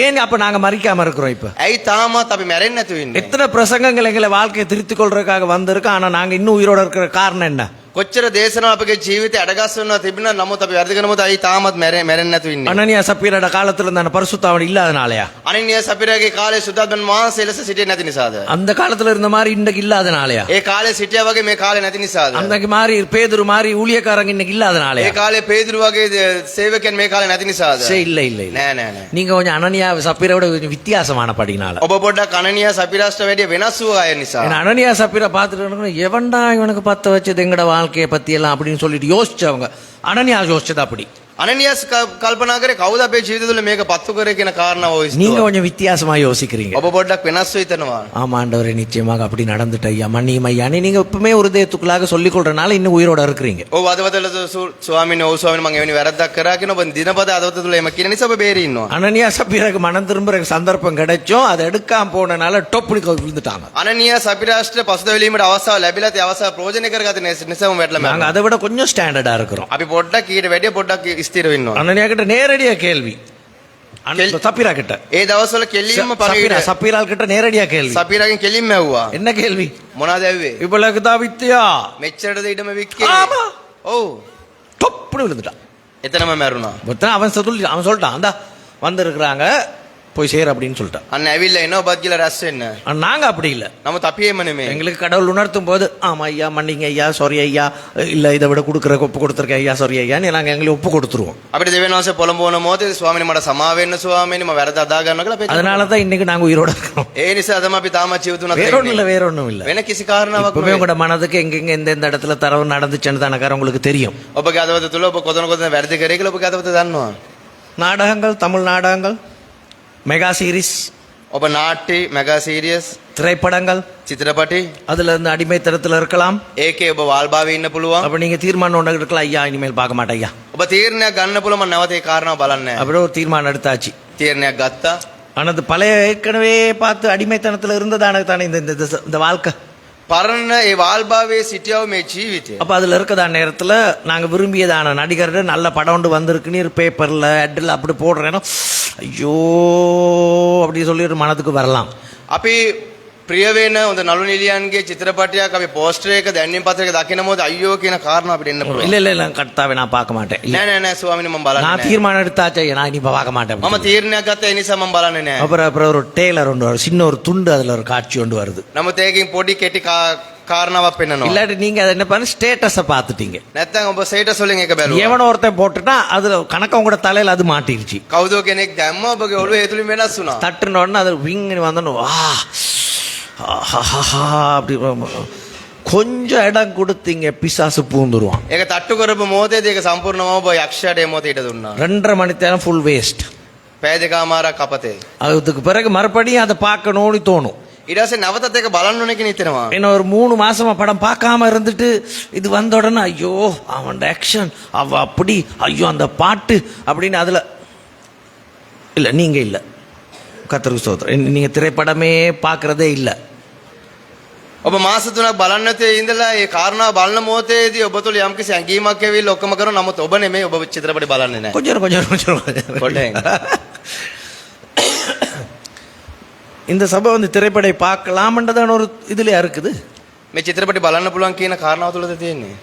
ஏன் அப்ப நாங்க மறிக்காம இருக்கிறோம்? இப்ப ඇයි තාමත් අපි මැරෙන්නේ නැතුව ඉන්නේ? எத்தனை பிரசங்கங்கள் எங்களை வாழ்க்கையை திருத்திக் கொள்றதுக்காக வந்திருக்கு, ஆனா நாங்க இன்னும் உயிரோட இருக்கிற காரணம் என்ன? කොච්චර දේශනා අපගේ ජීවිතේ අඩගස්සවනවා තිබුණා නමුත් අපි වැරදි කරනමුත් අයි තාමත් මැරෙන්නේ නැතුව ඉන්නේ. அனனியா சப்பீரோட காலத்துல இருந்தான பரிசுத்தாவன் இல்லாதனாலயா? අනන්‍ය සපිරගේ කාලේ සුද්ධාත්මන් වහන්සේ ලෙස සිටියේ නැති නිසාද? அந்த காலத்துல இருந்த மாதிரி இன்றைக்கு இல்லாதனாலயா? ඒ කාලේ සිටියා වගේ මේ කාලේ නැති නිසාද? அன்றைக்கு மாதிரி பேதுரு மாதிரி ஊழியக்காரங்க இன்னைக்கு இல்லாதனாலயா? ඒ කාලේ පේදුරු වගේ සේවකයන් මේ කාලේ නැති නිසාද? இல்ல இல்ல இல்ல. නෑ නෑ නෑ. நீங்க கொஞ்சம் அனனியா சப்பீரோட கொஞ்சம் வித்தியாசமான படினால. ඔබ පොඩ්ඩක් අනන්‍ය සපිරාස්ට වැඩිය වෙනස් වූ අය නිසා. ஏன்னா அனனியா சப்பீரை பார்த்துட்டு எவன்டா இவனுக்கு பத்த வச்சது எங்கட வாழ்க்கையை பத்தி எல்லாம் அப்படின்னு சொல்லிட்டு யோசிச்சவங்க. அனனியா யோசிச்சது அப்படி. අනන්‍යස් කල්පනා කරේ කවුද අපේ ජීවිත තුළ මේක පත්තු කරේ කියන කාරණාව நீங்க ඔය கொஞ்சம் வித்தியாசமா யோசிக்கிறீங்க. ඔබ පොඩ්ඩක් වෙනස් හිතනවා. ஆமா ஆண்டவரே நிச்சயமாக அப்படி நடந்துட்ட ஐயா மன்னியும் ஐயானே நீங்க எப்பவுமே ஒரு தேத்துக்குள்ளாக சொல்லிக் கொள்றனால இன்னும் உயிரோட இருக்கிறீங்க. ඔව් අදවතල ස්වාමීන් ඔව් ස්වාමීන් මම එවැනි වැරද්දක් කරා කියන ඔබ දිනපද අදවත තුළ එම කියන නිසා ඔබ බේරී ඉන්නවා. அனனியா சப்பீருக்கு மனம் திரும்புற சந்தர்ப்பம் கிடைச்சோம் அதை எடுக்காம போனனால டொப்புனி விழுந்துட்டாங்க. අනන්‍ය සපිරාස්ට පසුතැවිලීමට අවස්ථාව ලැබිලා ඒ අවස්ථාව ප්‍රයෝජන කරගත නිසාම වැටලා நாங்க அதை விட கொஞ்சம் ஸ்டாண்டர்டா இருக்கிறோம். අපි පොඩ්ඩක් ඊට වැඩිය පොඩ්ඩක් ස්ථිර වෙන්න ඕන. அனனியா கிட்ட நேரடியா கேள்வி. சப்பீரா கிட்ட ඒ දවස්වල කෙලින්ම පරිවිட சப்பீரால் கிட்ட நேரடியா கேள்வி. සපිරගෙන් කෙලින්ම ඇහුවා. என்ன கேள்வி? මොනවද ඇහුවේ? இவ்வளவுக்கு தான் வித்தியா? මෙච්චරද ඊටම වික්කේ? ஆமா. ඔව්. டொப்புனு விழுந்துட்டான். එතනම මැරුණා. மொத்தம் அவன் சொல்லிட்டான் அந்த வந்திருக்கிறாங்க போய் சேர் அப்படின்னு சொல்லிட்டான். අන්න ඇවිල්ලා එනවා ඔබත් කියලා රැස් වෙන්න. நாங்க அப்படி இல்ல. නමුත් අපි එහෙම නෙමෙයි. எங்களுக்கு கடவுள் உணர்த்தும் போது ஆமா ஐயா மன்னிங்க ஐயா சாரி ஐயா இல்ல இதை விட கொடுக்குற ஒப்பு கொடுத்துருக்க ஐயா சாரி ஐயான்னு நாங்க எங்களை ஒப்பு கொடுத்துருவோம். අපිට දෙවියන් වහන්සේ පොළඹවන මොහොතේ ස්වාමීනි මට සමා වෙන්න ස්වාමීනි මම වැරද්ද අදා ගන්නවා කියලා අපි அதனால தான் இன்னைக்கு நாங்க உயிரோட இருக்கிறோம். ඒ නිසා තමයි අපි තාමත් ජීවිතුණා வேற ஒண்ணும் இல்ல வேற ஒண்ணும் இல்ல. වෙන කිසි කාරණාවක් இப்பவே உங்களோட மனதுக்கு எங்கெங்க எந்தெந்த இடத்துல தரவு நடந்துச்சுன்னு தானக்கார உங்களுக்கு தெரியும். ඔබගේ අදවත තුල ඔබ කොතන කොතන වැරදි කරේ කියලා ඔබගේ අදවත දන්නවා. நாடகங்கள் தமிழ் நாடகங்கள் மெகா சீரிஸ் ඔබ නාට්‍ය මෙගා සීරියස් திரைப்படங்கள் චිත්‍රපටි அதுல இருந்து அடிமைத்தனத்துல இருக்கலாம். ඒකේ ඔබ වාල්භාවයේ ඉන්න පුළුවන්. அப்ப நீங்க தீர்மானம் ஒன்று எடுக்கலாம் ஐயா இனிமேல் பார்க்க மாட்டேன் ஐயா. ඔබ තීරණයක් ගන්න පුළුවන් මම නැවත ඒ කාරණාව බලන්නේ නැහැ. அப்படியே ஒரு தீர்மானம் எடுத்தாச்சு. තීරණයක් ගත්තා. ஆனது பழைய ஏற்கனவே பார்த்து அடிமைத்தனத்துல இருந்ததானே தானே இந்த இந்த இந்த வாழ்க்கை. පරණ ඒ වාල්භාවයේ සිටියව මේ ජීවිතය. அப்ப அதுல இருக்கதான நேரத்துல நாங்க விரும்பியதான நடிகர் நல்ல படம் ஒன்று வந்திருக்குன்னு பேப்பர்ல ஹெட்ல அப்படி போடுறேன்னா ஐயோ அப்படி சொல்லி ஒரு மனதுக்கு வரலாம். අපි ප්‍රිය වෙන හොඳ නළු නිලියන්ගේ චිත්‍රපටයක් අපි පෝස්ටර් එක දැන්වීම් පත්‍රයක දකින මොකද අයියෝ කියන කාරණා අපිට එන්න පුළුවන්. இல்ல இல்ல இல்ல கர்த்தாவே நான் பார்க்க மாட்டேன். இல்ல. නෑ නෑ நෑ ස්වාමීනි මම බලන්නේ நான் නෑ. தீர்மானம் எடுத்தாச்சு ஐயா நான் இனி பார்க்க மாட்டேன். මම තීරණයක් ගත්තා ඒ නිසා මම බලන්නේ නෑ. அப்புறம் ஒரு டேலர் ஒன்று வரும் சின்ன ஒரு துண்டு அதுல ஒரு காட்சி ஒன்று வருது. නමුත් ඒකෙන් පොඩි කෙටි කාරණාවක් පෙන්නනවා. இல்லாட்டி நீங்க அதை என்ன பண்ண ஸ்டேட்டஸை பார்த்துட்டீங்க. නැත්තම් ඔබ ස්ටේටස් වලින් එක බැලුවා. எவனோ ஒருத்தன் போட்டுட்டா அதுல கணக்க உங்களோட தலையில அது மாட்டிருச்சு. කවුදෝ කෙනෙක් දැම්ම ඔබගේ ඔළුවේ ඒ තුලින් වෙනස් වුණා. தட்டுன உடனே அது விங்னு வந்தோன்னு வா அப்படி கொஞ்சம் இடம் கொடுத்தீங்க பிசாசு பூந்துருவான். ඒක තට්ටු කරපු මොහොතේදී ඒක සම්පූර්ණවම ඔබ යක්ෂයාට ඒ මොහොතේ ඉඩ දුන්නා. 2.5 மணி நேரம் ஃபுல் வேஸ்ட். පැය දෙකමාරක් අපතේ. அதுக்கு பிறகு மறுபடியும் அதை பார்க்கணும்னு தோணும். ඊට පස්සේ නැවතත් ඒක බලන්න ඕනේ කියන හිතෙනවා. என்ன ஒரு 3 மாசமா படம் பார்க்காம இருந்துட்டு இது வந்த உடனே ஐயோ அவன் ஆக்ஷன் அவ அப்படி ஐயோ அந்த பாட்டு அப்படின்னு அதுல இல்ல நீங்க இல்ல கர்த்தருக்கு ஸ்தோத்திரம் நீங்க திரைப்படமே பார்க்கறதே இல்ல. ඔබ මාස 3ක් බලන්න නැතේ ඉඳලා ඒ කාරණාව බලන මොහොතේදී ඔබ තුළ යම්කිසි ඇඟීමක් ඇවිල්ලා ඔක්කොම කරනවා. නමුත් ඔබ නෙමෙයි ඔබ චිත්‍රපටි බලන්නේ නැහැ. கொஞ்சம் පොඩ්ඩක්. இந்த சபை வந்து திரைப்படை பார்க்கலாம்ன்றதான ஒரு இதுலயா இருக்குது. මේ චිත්‍රපටි බලන්න පුළුවන් කියන කාරණාව තුළද තියෙන්නේ.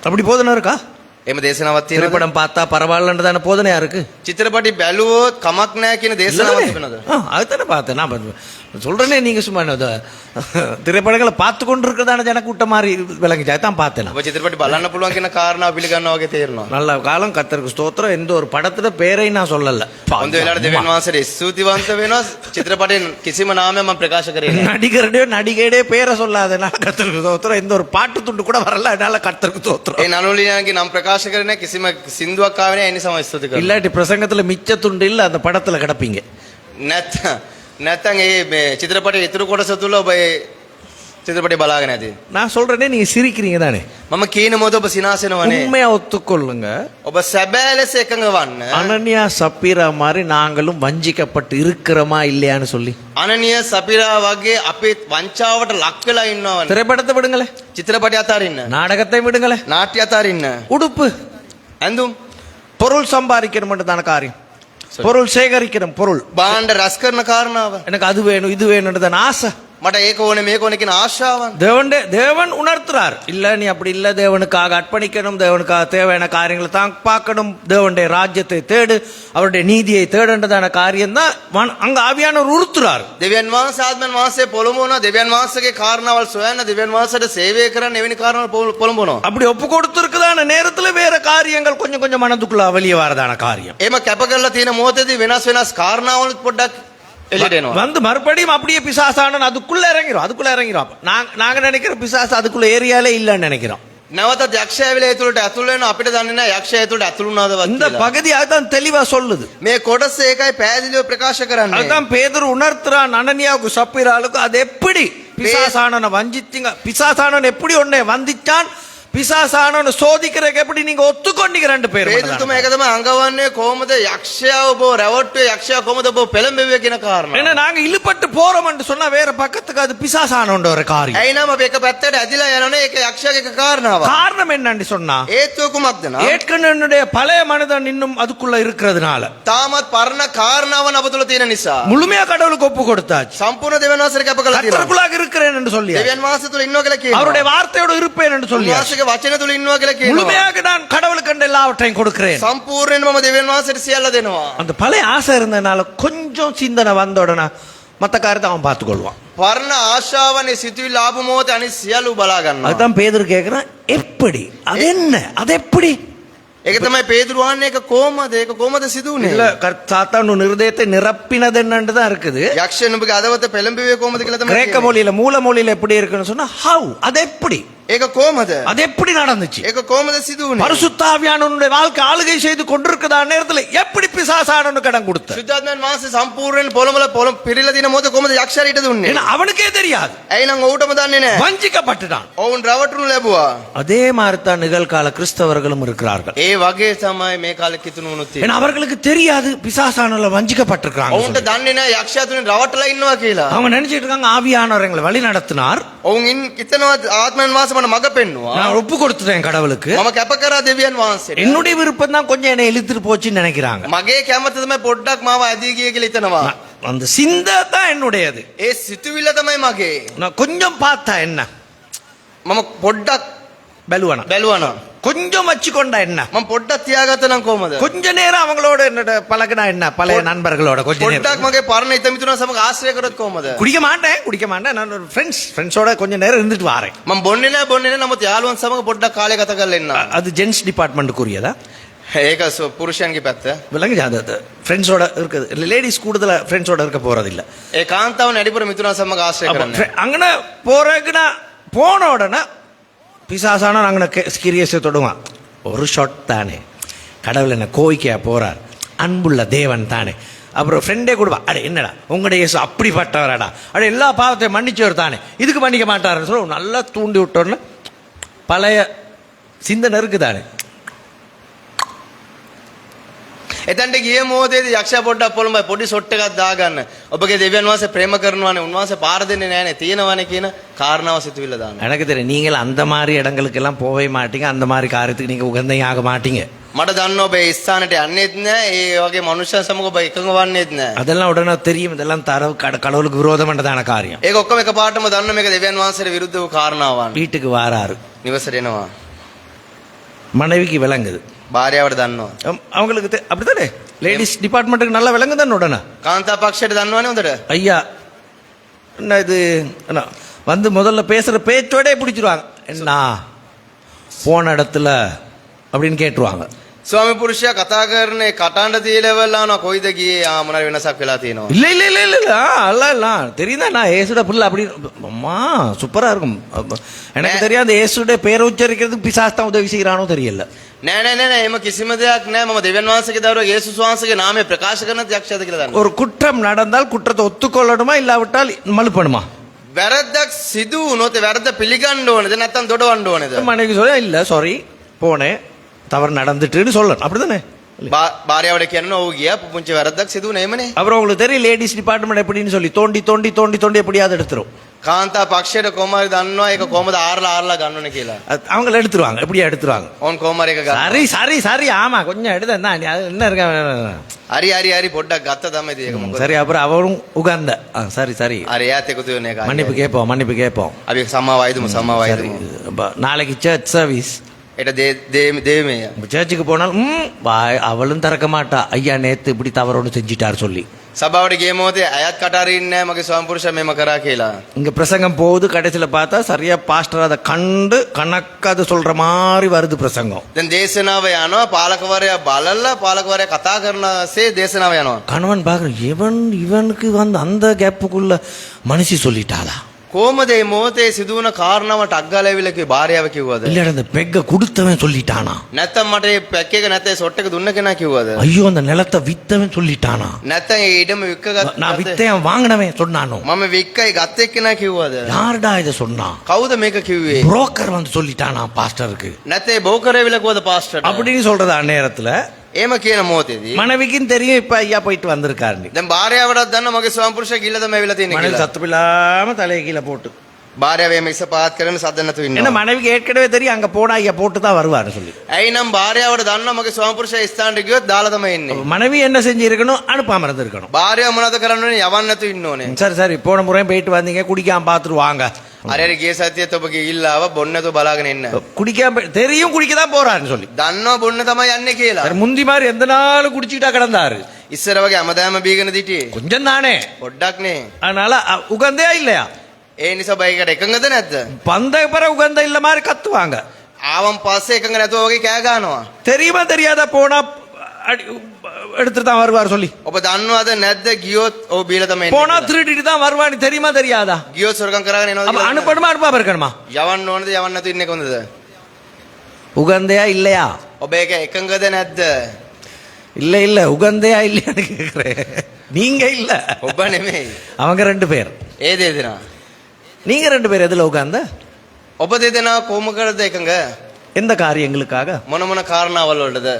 அப்படி போதனை இருக்கா? එහෙම දේශනාවක් තියෙනවද? திரைப்படம் பார்த்தா பரவாயில்லன்றதான போதனையா இருக்கு. චිත්‍රපටි බැලුවොත් කමක් නැහැ කියන දේශනාවක් තිබෙනවද? அதுதானே பார்த்தேன் நான் சொல்றேனே நீங்க சும்மா திரைப்படங்களை பார்த்து கொண்டு இருக்கிறதான ஜனக்கூட்ட மாதிரி விளங்கிச்சு அதான் பார்த்தேன். ඔබ චිත්‍රපටි බලන්න පුළුවන් කියන කාරණාව පිළිගන්නවා වගේ තේරෙනවා. நல்ல காலம் கர்த்தருக்கு ஸ்தோத்திரம் எந்த ஒரு படத்துல பேரை நான் சொல்லல. හොඳ වෙලාවට දෙවියන් වහන්සේට ස්තුතිවන්ත වෙනවා. චිත්‍රපටයෙන් කිසිම நாமයක් මම ප්‍රකාශ කරේ නැහැ. நடிகருடைய நடிகையுடைய பேரை சொல்லாதனால கர்த்தருக்கு ஸ்தோத்திரம் எந்த ஒரு பாட்டு துண்டு கூட வரல அதனால கர்த்தருக்கு ஸ்தோத்திரம். ඒ නළුලියන්ගේ නම් ප්‍රකාශ කරේ නැහැ. කිසිම සින්දුවක් ආවේ නැහැ. ඒ නිසා මම ස්තුති කරනවා. இல்லாட்டி பிரசங்கத்துல மிச்ச துண்டு இல்ல அந்த படத்துல கிடப்பீங்க. නැත්තම් ඒ මේ චිත්‍රපටයේ ඉතුරු කොටස තුල ඔබ ඒ චිත්‍රපටය බලාගෙන ඇති. நான் சொல்றேனே நீங்க சிரிக்கிறீங்க தானே. මම කියන මොකද ඔබ සිනාසෙනවනේ. உண்மையா ஒத்துக்கொள்ளுங்க. ඔබ සැබෑ ලෙස එකඟ වන්න. அனனியா சப்பீரா மாதிரி நாங்களும் வஞ்சிக்கப்பட்டு இருக்கிறோமா இல்லையான்னு சொல்லி. අනනිය සපිරා වගේ අපි වංචාවට ලක් වෙලා ඉන්නවනේ. திரைப்படத்தை விடுங்களே. චිත්‍රපටය අතාරින්න. நாடகத்தை விடுங்களே. නාට්‍ය අතාරින්න. உடுப்பு ඇඳුම්. பொருள் சம்பாதிக்கிற மட்டும்தான காரியம். பொருள் சேகரிக்கிற பொருள். බාණ්ඩ රැස් කරන කාරණාව. எனக்கு அது வேணும் இது வேணும்ன்றதான ஆசை. මට ඒක ඕනේ මේක ඕනේ කියන ආශාවන්. தேவன் உணர்த்துறார். இல்ல நீ அப்படி இல்ல, தேவனுக்காக அர்ப்பணிக்கணும், தேவனுக்காக தேவையான காரியங்களை தான் பார்க்கணும், தேவனுடைய ராஜ்யத்தை தேடு, அவருடைய நீதியை தேடுன்றதான காரியம் தான் அங்க ஆவியானவர் உறுத்துறார். දෙවියන් වහන්සේ ආත්මයන් වහන්සේ පොළඹවනවා. දෙවියන් වහන්සේගේ කාරණාවල් සොයන්න, දෙවියන් වහන්සේට සේවය කරන්න එවැනි කාරණාවල් පොළඹවනවා. அப்படி ஒப்பு கொடுத்திருக்குதான நேரத்துல வேற காரியங்கள் கொஞ்சம் கொஞ்சம் மனதுக்குள்ள வெளியே வரதான காரியம். එහෙම කැප කරලා තියෙන මොහොතේදී වෙනස් කාරණාවල් පොඩ්ඩක් එළියට එනවා. வந்து மறுபடியும் அப்படியே பிசாசானன் அதுக்குள்ள இறங்கிரும். அப்ப நாங்க நினைக்கிற பிசாசு அதுக்குள்ள ஏரியாலே இல்லன்னு நினைக்கிறோம். නැවතත් යක්ෂයා ඇවිල්ලා ඒ තුළට ඇතුල් වෙනවා. අපිට දන්නේ නැහැ යක්ෂයා ඒ තුළට ඇතුල් වුණාද இந்த කියලා. பகுதி அதான் தெளிவா சொல்லுது. මේ කොටස ඒකයි පැහැදිලිව ප්‍රකාශ කරන්නේ. அதான் பேதுரு உணர்த்துறான் அனனியாவுக்கு சப்பீராளுக்கு அது எப்படி பிசாசானனை வஞ்சித்தீங்க, பிசாசானன் எப்படி உன்னை வந்திச்சான், பிசாசானனை சோதிக்கிறதுக்கு எப்படி நீங்க ஒத்துக்கொண்டீங்க ரெண்டு பேரும். පේදුතුමා ඒක තමයි අඟවන්නේ කොහොමද යක්ෂයාව ඔබ රැවට්ටුවේ යක්ෂයා කොහොමද ඔබ පෙළඹෙන්නේ කියන කාරණා. ஏன்னா நாங்க இழுபட்டு போறோம் என்று சொன்னா வேற பக்கத்துக்கு அது பிசாசானோட ஒரு காரியம். ඇයි නම් අපි එක පැත්තට ඇදිලා යනවනේ ඒක යක්ෂයාගේ එක කාරණාවක්. காரணம் என்னன்னு சொன்னா හේතුව කුමක්ද නම් ஏற்கனவே பழைய மனிதன் இன்னும் அதுக்குள்ள இருக்கிறதுனால තාමත් පරණ කාරණාවන් අප තුළ තියෙන නිසා முழுமையா கடவுளுக்கு ஒப்பு கொடுத்தாச்சு. සම්පූර්ණ දෙවියන් වහන්සේට කැප කළා තියෙනවා. கர்த்தருக்குள்ளாக இருக்கிறேன் என்று சொல்லி දෙවියන් වහන්සේ තුළ ඉන්නවා කියලා කියනවා. அவருடைய வார்த்தையோடு இருப்பேன் என்று சொல்லி උන්වහන්සේගේ වචන තුළ ඉන්නවා කියලා කියනවා. முழுமையாக நான் கடவுளுக்கு என்று எல்லாவற்றையும் கொடுக்கிறேன். සම්පූර්ණයෙන්ම මම දෙවියන් වහන්සේට සියල්ල දෙනවා. அந்த பழைய ஆசை இருந்ததுனால கொஞ்சம் சிந்தனை வந்த உடனே மற்ற காரியத்தை அவன் பார்த்துக்கொள்வான். පරණ ආශාවනේ සිතුවිලි ආපු මොහොතේ අනිත් සියල්ල බලා ගන්නවා. அதுதான் பேதுரு கேட்கிறான், எப்படி அது என்ன அது எப்படி. ඒක තමයි පේදුරු වහන්නේ. ඒක කොහොමද සිදු இல்ல වුනේ? சாத்தான் உன் இருதயத்தை நிரப்பினது என்னன்னு தான் இருக்குது. යක්ෂයන් ඔබගේ අදවත පෙළඹුවේ කොහොමද කියලා තමයි கிரேக்க කියන්නේ. மொழியில மூல மொழியில எப்படி இருக்குன்னு சொன்னா ஹவ், அது எப்படி, ඒක කොහොමද? அது எப்படி நடந்துச்சு. ඒක කොහොමද සිදු වුනේ? பரிசுத்தாவியானவருடைய வாழ்க்கை ஆளுகை செய்து கொண்டிருக்கிறதா நேரத்துல எப்படி பிசாசானவனுக்கு இடம் கொடுத்த. සුද්ධාත්මයන් වහන්සේ සම්පූර්ණයෙන් පොළොම පිරීලා දින මොහොත කොහොමද යක්ෂයාට ඊට දුන්නේ? ஏன்னா அவனுக்கே தெரியாது, ඇයි නම් ඌටම දන්නේ නැහැ. வஞ்சிக்கப்பட்டுட்டான். ඔවුන් රවටුණු ලැබුවා. அதே மாதிரி தான் நிகழ்கால கிறிஸ்தவர்களும் இருக்கிறார்கள். ඒ වගේ තමයි මේ කාලේ කිතුණු වුණොත් තියෙන්නේ. ஏன்னா அவர்களுக்கு தெரியாது பிசாசானவர்கள வஞ்சிக்கப்பட்டிருக்காங்க. ඔවුන්ට දන්නේ නැහැ යක්ෂයා තුලින් රවටලා ඉන්නවා කියලා. அவங்க நினைச்சிட்டு இருக்காங்க ஆவியானவர் எங்களை வழி நடத்தினார், ඔවුන් හිතනවා ආත්මයන් වහන්සේ මට මඟ පෙන්නුවා. நான் ஒப்பு கொடுத்துட்டேன் கடவுளுக்கு, මම කැප කරා දෙවියන් වහන්සේට. என்னுடைய விருப்பம் தான் கொஞ்சம் என்னை இழுத்துட்டு போச்சுன்னு நினைக்கிறாங்க. මගේ කැමත තමයි පොඩ්ඩක් මාව ඇදී ගියේ කියලා හිතනවා. அந்த சிந்தை தான் என்னுடையது. ඒ සිතුවිල්ල තමයි මගේ. நான் கொஞ்சம் பார்த்தா என்ன, මම පොඩ්ඩක් பலுவனா கொஞ்சம் வச்சுக்கொண்டா என்ன, මම පොඩ්ඩක් තියාගත්තා නම් කොහමද? கொஞ்ச நேரம் அவங்களோட என்னோட பழகினா என்ன, பழைய நண்பர்களோட கொஞ்ச நேரம் පොඩ්ඩක් මගේ පරණ හිත මිතුරන් සමග ආශ්‍රය කරොත් කොහමද? குடிக்க மாட்டேன் நான் ஒரு ஃப்ரெண்ட்ஸோட கொஞ்ச நேரம் இருந்துட்டு வரேன். මම බොන්නේ නැහැ නමුත් යාළුවන් සමග පොඩ්ඩක් කාලය ගත කරලා එන්න. அது ஜென்ஸ் டிபார்ட்மெண்ட்டுக்குரியதா? ඒක පුරුෂයන්ගේ පැත්ත. விளங்குது. அது ஃப்ரெண்ட்ஸோட இருக்குது, லேடிஸ் கூடுதலா ஃப்ரெண்ட்ஸோட இருக்க போறது இல்ல. ඒ කාන්තාවන් අඩිපුර මිතුරන් සමග ආශ්‍රය කරන්නේ. அங்கன போறதுக்குன்னா போன உடனே பிசாசான அங்கன கிரியஸை தொடுவான். ஒரு ஷாட் தானே, கடவுள் என்ன கோவிக்கையா போறார், அன்புள்ள தேவன் தானே. அப்புறம் ஃப்ரெண்டே கொடுப்பா, அட என்னடா உங்களுடைய இயேசு அப்படிப்பட்டவராடா, அட எல்லா பாவத்தையும் மன்னிச்சவர் தானே, இதுக்கு மன்னிக்க மாட்டாருன்னு சொல்லி நல்லா தூண்டி விட்டோன்னு பழைய சிந்தனை இருக்குதானே. එතනට ගිය මොහොතේදී යක්ෂයා පොඩ්ඩක් පොළඹයි පොඩි ෂොට් එකක් දාගන්න. ඔබගේ දෙවියන් වහන්සේ ප්‍රේම කරනවානේ, උන්වහන්සේ පාර දෙන්නේ නැහනේ, තියෙනවානේ කියන කාරණාව සිතුවිල්ල දාන්න. எனக்கு தெரியும் நீங்கள் அந்த மாதிரி இடங்களுக்கு எல்லாம் போவே மாட்டீங்க, அந்த மாதிரி காரியத்துக்கு நீங்க உகந்தையாக மாட்டீங்க. මට දන්න ඔබ ඒ ස්ථානට යන්නේත් නැහැ, ඒ වගේ මනුෂ්‍යයන් සමග ඔබ එකඟ වන්නේත් නැහැ. அதெல்லாம் உடனே தெரியும், இதெல்லாம் கடவுளுக்கு விரோதமானதான காரியம். ඒක ඔක්කොම එකපාරටම දන්න මේක දෙවියන් වහන්සේට විරුද්ධ වූ කාරණාවන්. வீட்டுக்கு வாராரு, නිවසට එනවා. மனைவிக்கு விளங்குது, භාර්යාවට දන්නවා. அவங்களுக்கு அப்படித்தானே, லேடிஸ் டிபார்ட்மெண்ட்டுக்கு நல்லா விளங்கு தானே. உடனே කාන්තා පක්ෂයට දන්නවනේ හොඳට. ஐயா என்ன இது என்ன வந்து முதல்ல பேசுற பேச்சோட பிடிச்சிருவாங்க, என்ன போன இடத்துல அப்படின்னு கேட்டுருவாங்க. ස්වාමි පුරුෂයා කතා කරන්නේ කටහඬ තියලවලා කොයිද ගියේ මොනවා වෙනසක් වෙලා තියෙනවා. இல்ல இல்ல இல்ல இல்ல அல்ல தெரியுதா, நான் ஏசுட புள்ள அப்படி அம்மா சூப்பரா இருக்கும். எனக்கு தெரியாது ஏசுடைய பேரை உச்சரிக்கிறதுக்கு பிசாசு தான் உதவி செய்யறானோ தெரியல. නෑ එහෙම කිසිම දෙයක් නෑ. මම දෙවියන් වහන්සේගේ දරුවා යේසුස් වහන්සේගේ නාමය ප්‍රකාශ කරන යක්ෂයාද කියලා දන්නවා. ஒரு குற்றம் நடந்தால் குற்றத்தை ஒத்துக்கொள்ளணுமா இல்லாவிட்டால் மழுப்பணுமா? වැරද්දක් සිදු වුණොත් වැරද්ද පිළිගන්න ඕනේද නැත්නම් දොඩවන්න ඕනේද? மனைவி சொல்ல இல்ல சாரி போனேன் தவறு நடந்துட்டுன்னு சொல்லணும், அப்படிதானே? භාර්යාවට කියනවා ඔව් ගියා පුංචි වැරද්දක් සිදු වුණා එමනේ. அப்புறம் உங்களுக்கு தெரியும் லேடிஸ் டிபார்ட்மெண்ட் எப்படின்னு சொல்லி தோண்டி தோண்டி தோண்டி தோண்டி எப்படியாவது எடுத்துரும். කාන්තා පක්ෂයට කොහමද දන්නවා ඒක කොහමද ආරලා ගන්නවනේ කියලා. அவங்கள எடுத்துருவாங்க எப்படியா எடுத்துருவாங்க. ඕන් කොහමද එක ගන්න. சரி சரி சரி ஆமா கொஞ்சம் எடுத்தா அது என்ன இருக்க හරි පොඩ්ඩක් ගත්ත තමයි ඒක මොකද. சரி அப்புறம் அவரும் உகந்த சரி சரி හරි එයාත් එකතු වෙන එක. மன்னிப்பு கேட்போம் අපි සමාවයිදුමු சரி நாளைக்கு சர்ச் சர்வீஸ் ඒට දේමේය. சர்ச்சுக்கு போனாலும் அவளும் திறக்க மாட்டா ஐயா நேத்து இப்படி தவறு ஒன்று செஞ்சிட்டார் சொல்லி. සභාවට ගිය මොහොතේ අයත් කටහරින්නේ නැහැ මගේ ස්වාමි පුරුෂයා මෙම කරා කියලා. இங்க பிரசங்கம் போகுது கடைசியில் பார்த்தா சரியா பாஸ்டர் அதை கண்டு கணக்கு அது சொல்ற மாதிரி வருது பிரசங்கம். දැන් දේශනාව යනවා පාලකවරයා බලලා පාලකවරයා කතා කරනසේ දේශනාව යනවා. கணவன் பார்க்குற இவனுக்கு வந்து அந்த கேப்புக்குள்ள மனுஷி சொல்லிட்டாளா කොහමද මේ මොහොතේ සිදුවන කාරණාවට අග්ගාල ඇවිල්ලා කිව්වේ භාර්යාව කිව්වද? இல்ல அந்த பெக்க கொடுத்தவன் சொல்லிட்டானா නැත්තම් මට මේ පැක් එක නැත්නම් ෂොට් එක දුන්න කෙනා කිව්වද? ஐயோ அந்த நிலத்தை வித்தவன் சொல்லிட்டானா නැත්නම් ඒ ඉඩම වික්ක நான் வித்தேன் வாங்கினவன் சொன்னானோ මම වික්කයි ගත්ත එක්කෙනා කිව්වද? யாருடா இதை சொன்னா කවුද මේක කිව්වේ? புரோக்கர் வந்து சொல்லிட்டானா பாஸ்டருக்கு නැත්නම් බෝකරේ ඇවිල්ලා කිව්වද පාස්ටර්ට? அப்படின்னு சொல்றது அந்நேரத்துல එහෙම කියන මොහොතේදී மனைவிக்கும் தெரியும் இப்ப ஐயா போயிட்டு வந்திருக்காரு. දැන් භාර්යාවටත් දන්න මගේ ස්වාමි පුරුෂයා ගිල්ල තමයි ඇවිල්ලා තියෙන්නේ மனைவி කියලා. சத்துப்பில்லாம தலையை கீழே போட்டு භාර්යාව එහෙම ඉස්ස පාත් කරගෙන සද්ද නැතුව ஏன்னா ඉන්නවා. மனைவிக்கு ஏற்கனவே தெரியும் அங்க போனா ஐயா போட்டு தான் வருவாரு சொல்லி. ඇයි නම් භාර්යාවට දන්නවා මගේ ස්වාමි පුරුෂයා ස්ථානට ගියොත් දාලා තමයි ඉන්නේ. மனைவி என்ன செஞ்சு இருக்கணும் அனுப்பாம இருந்திருக்கணும். භාර්යාව මොනවද කරන්න ඕනේ? යවන්න නැතුව ඉන්න ඕනේ. சரி சரி போன முறையும் போயிட்டு வந்தீங்க குடிக்காம பாத்துட்டு வாங்க. හරියට ගිය සතියේත් ඔබ ගිහිල්ලා ආව බොන්න නැතුව බලාගෙන ඉන්න. குடிக்காம தெரியும் குடிக்க தான் போறாருன்னு சொல்லி. දන්නවා බොන්න තමයි යන්නේ කියලා. சரி முந்தி மாதிரி எந்த நாளும் குடிச்சிட்டா கிடந்தாரு. ඉස්සර වගේ හැමදාම බීගෙන දිටියේ. கொஞ்சம் தானே පොඩ්ඩක් නේ. அதனால உகந்தே இல்லையா ඒ නිසා බයිකට එකඟද නැද්ද? பந்த பிற உகந்த இல்ல மாதிரி கத்துவாங்க. ආවන් පස්සේ එකඟ නැතුව වගේ කෑ ගන්නවා. தெரியுமா தெரியாத போனா எடுத்துட்டு தான் வருவார் சொல்லி. ඔබ දන්නවද නැද්ද ගියොත් ඔව් බීලා තමයි එන්නේ. போனா திருடிட்டு தான் வருவான்னு தெரியுமா தெரியாதா? ගියොත් සොරකම් කරගෙන එනවා அப்ப කියලා. அனுப்பணுமா அனுப்பாம இருக்கணுமா? යවන්න ඕනද යවන්න නැතුව ඉන්නේ කොහොමද? உகந்தையா இல்லையா? ඔබ ඒක එකඟද නැද්ද? இல்ல இல்ல உகந்தையா இல்லையான்னு கேக்குறேன். நீங்க இல்ல ඔබ නෙමෙයි. அவங்க ரெண்டு பேர். ඒ දෙදෙනා. நீங்க ரெண்டு பேர் எதுல உட்கார்ந்த ඔබ දෙදෙනා කොහොමකටද එකඟ? எந்த காரியங்களுக்காக? මොන මොන කාරණාවල් වලටද?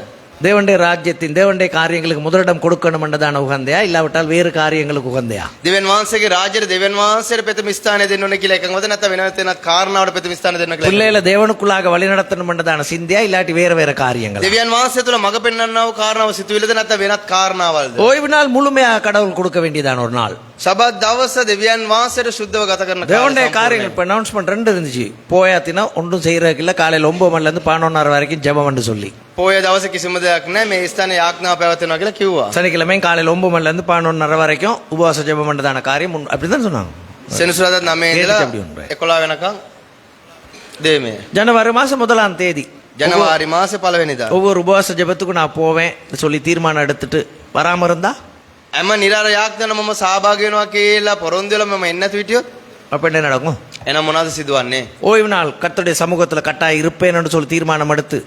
தேவனுடைய ராஜ்யத்தின் தேவனுடைய காரியங்களுக்கு முதலிடம் கொடுக்கணும் என்றதான உகந்தையா இல்லாவிட்டால் வேறு காரியங்களுக்கு உகந்தையா? දෙවියන් වහන්සේගේ රාජ්‍යයට දෙවියන් වහන්සේට ප්‍රථම ස්ථානය දෙන්න ඕනේ කියලා එකඟවද නැත්නම් වෙනත් වෙනත් කාරණාවට ප්‍රථම ස්ථානය දෙන්න කියලා? பிள்ளைகளை தேவனுக்குள்ளாக வழிநடத்தணும் என்றதான சிந்தையா இல்லாட்டி வேறு வேறு காரியங்கள்? දෙවියන් වහන්සේ තුළ මඟ පෙන්වන්නා වූ කාරණාව සිතුවිලිද නැත්නම් වෙනත් කාරණාවල්ද? ஓய்வு நாள் முழுமையாக கடவுள் கொடுக்க வேண்டியதான ஒரு நாள். සබත් දවස දෙවියන් වහන්සේට සුද්ධව ගත කරන தேவனுடைய காரியங்கள் இப்ப அனௌன்ஸ்மெண்ட் ரெண்டு இருந்துச்சு. போயாத்தினா ஒன்றும் செய்யறதுக்கு இல்ல, காலையில் 9 மணில இருந்து 11:30 வரைக்கும் ஜெபம் என்று சொல்லி. පොය දවසේ කිසිම දෙයක් නැහැ මේ ස්ථානයේ යාඥාව පැවැත්වෙනවා කියලා කිව්වා. சனிக்கிழமை காலையில் 9 மணில இருந்து 11:30 வரைக்கும் உபவாச ஜெபம் என்றதான காரியம் அப்படிதான் சொன்னாங்க. සෙනසුරාදා 9 ඉඳලා 11 වෙනකම් දෙමේ. ஜனவரி மாசம் 1ஆம் தேதி ජනවාරි මාසේ 1 වෙනිදා ஒவ்வொரு உபவாச ஜெபத்துக்கும் நான் போவேன் சொல்லி தீர்மானம் எடுத்துட்டு வராம இருந்தா හැම නිරාර යාඥාන මම සහභාගී වෙනවා කියලා පොරොන්දු වෙලා මම එන්න නැතු හිටියොත් அப்ப என்ன நடக்கும்? එහෙනම් මොනවද සිදුවන්නේ? ஓய்வு நாள் கர்த்தருடைய சமூகத்துல கட்டாயம் இருப்பேன் என்று சொல்லி தீர்மானம் எடுத்து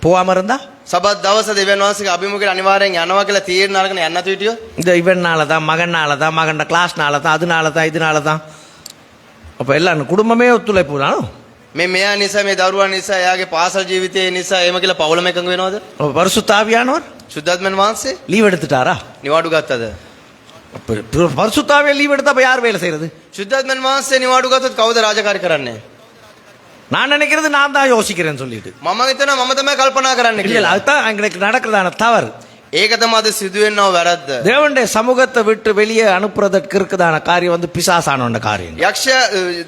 போகாம இருந்தா සබත් දවස දෙවියන් වහන්සේගේ අභිමුඛයට අනිවාර්යෙන් යනවා කියලා තීරණ අරගෙන යන්න නැතු හිටියොත් இந்த இவன்னால தான் மகனால தான் மகன் கிளாஸ்னால தான் அதனால தான் இதனால தான் அப்ப எல்லாம் குடும்பமே ஒத்துழைப்பு தானோ? මේ මෙයා නිසා මේ දරුවා නිසා එයාගේ පාසල් ජීවිතයේ නිසා එහෙම කියලා පවුලම එකඟ වෙනවද? பரிசுத்தாவியானவர் සුද්ධාත්මන් වහන්සේ லீவ் எடுத்துட்டாரா? නිවාඩු ගත්තද? பரிசுத்தாவிய லீவ் எடுத்தா அப்ப யார் வேலை செய்யறது? සුද්ධාත්මන් වහන්සේ නිවාඩු ගත්තොත් කවුද රාජකාරී කරන්නේ? நான் நினைக்கிறது நான் தான் யோசிக்கிறேன்னு சொல்லிட்டு මම හිතනවා මම තමයි කල්පනා කරන්න இல்ல කියලා. அதுதான் எங்களுக்கு நடக்கிறதான தவறு. ඒක තමයි අද සිදුවෙන්නව වැරද්ද. தேவனுடைய சமூகத்தை விட்டு வெளியே அனுப்புறதற்கு இருக்குதான காரியம் வந்து பிசாசான காரியம். යක්ෂ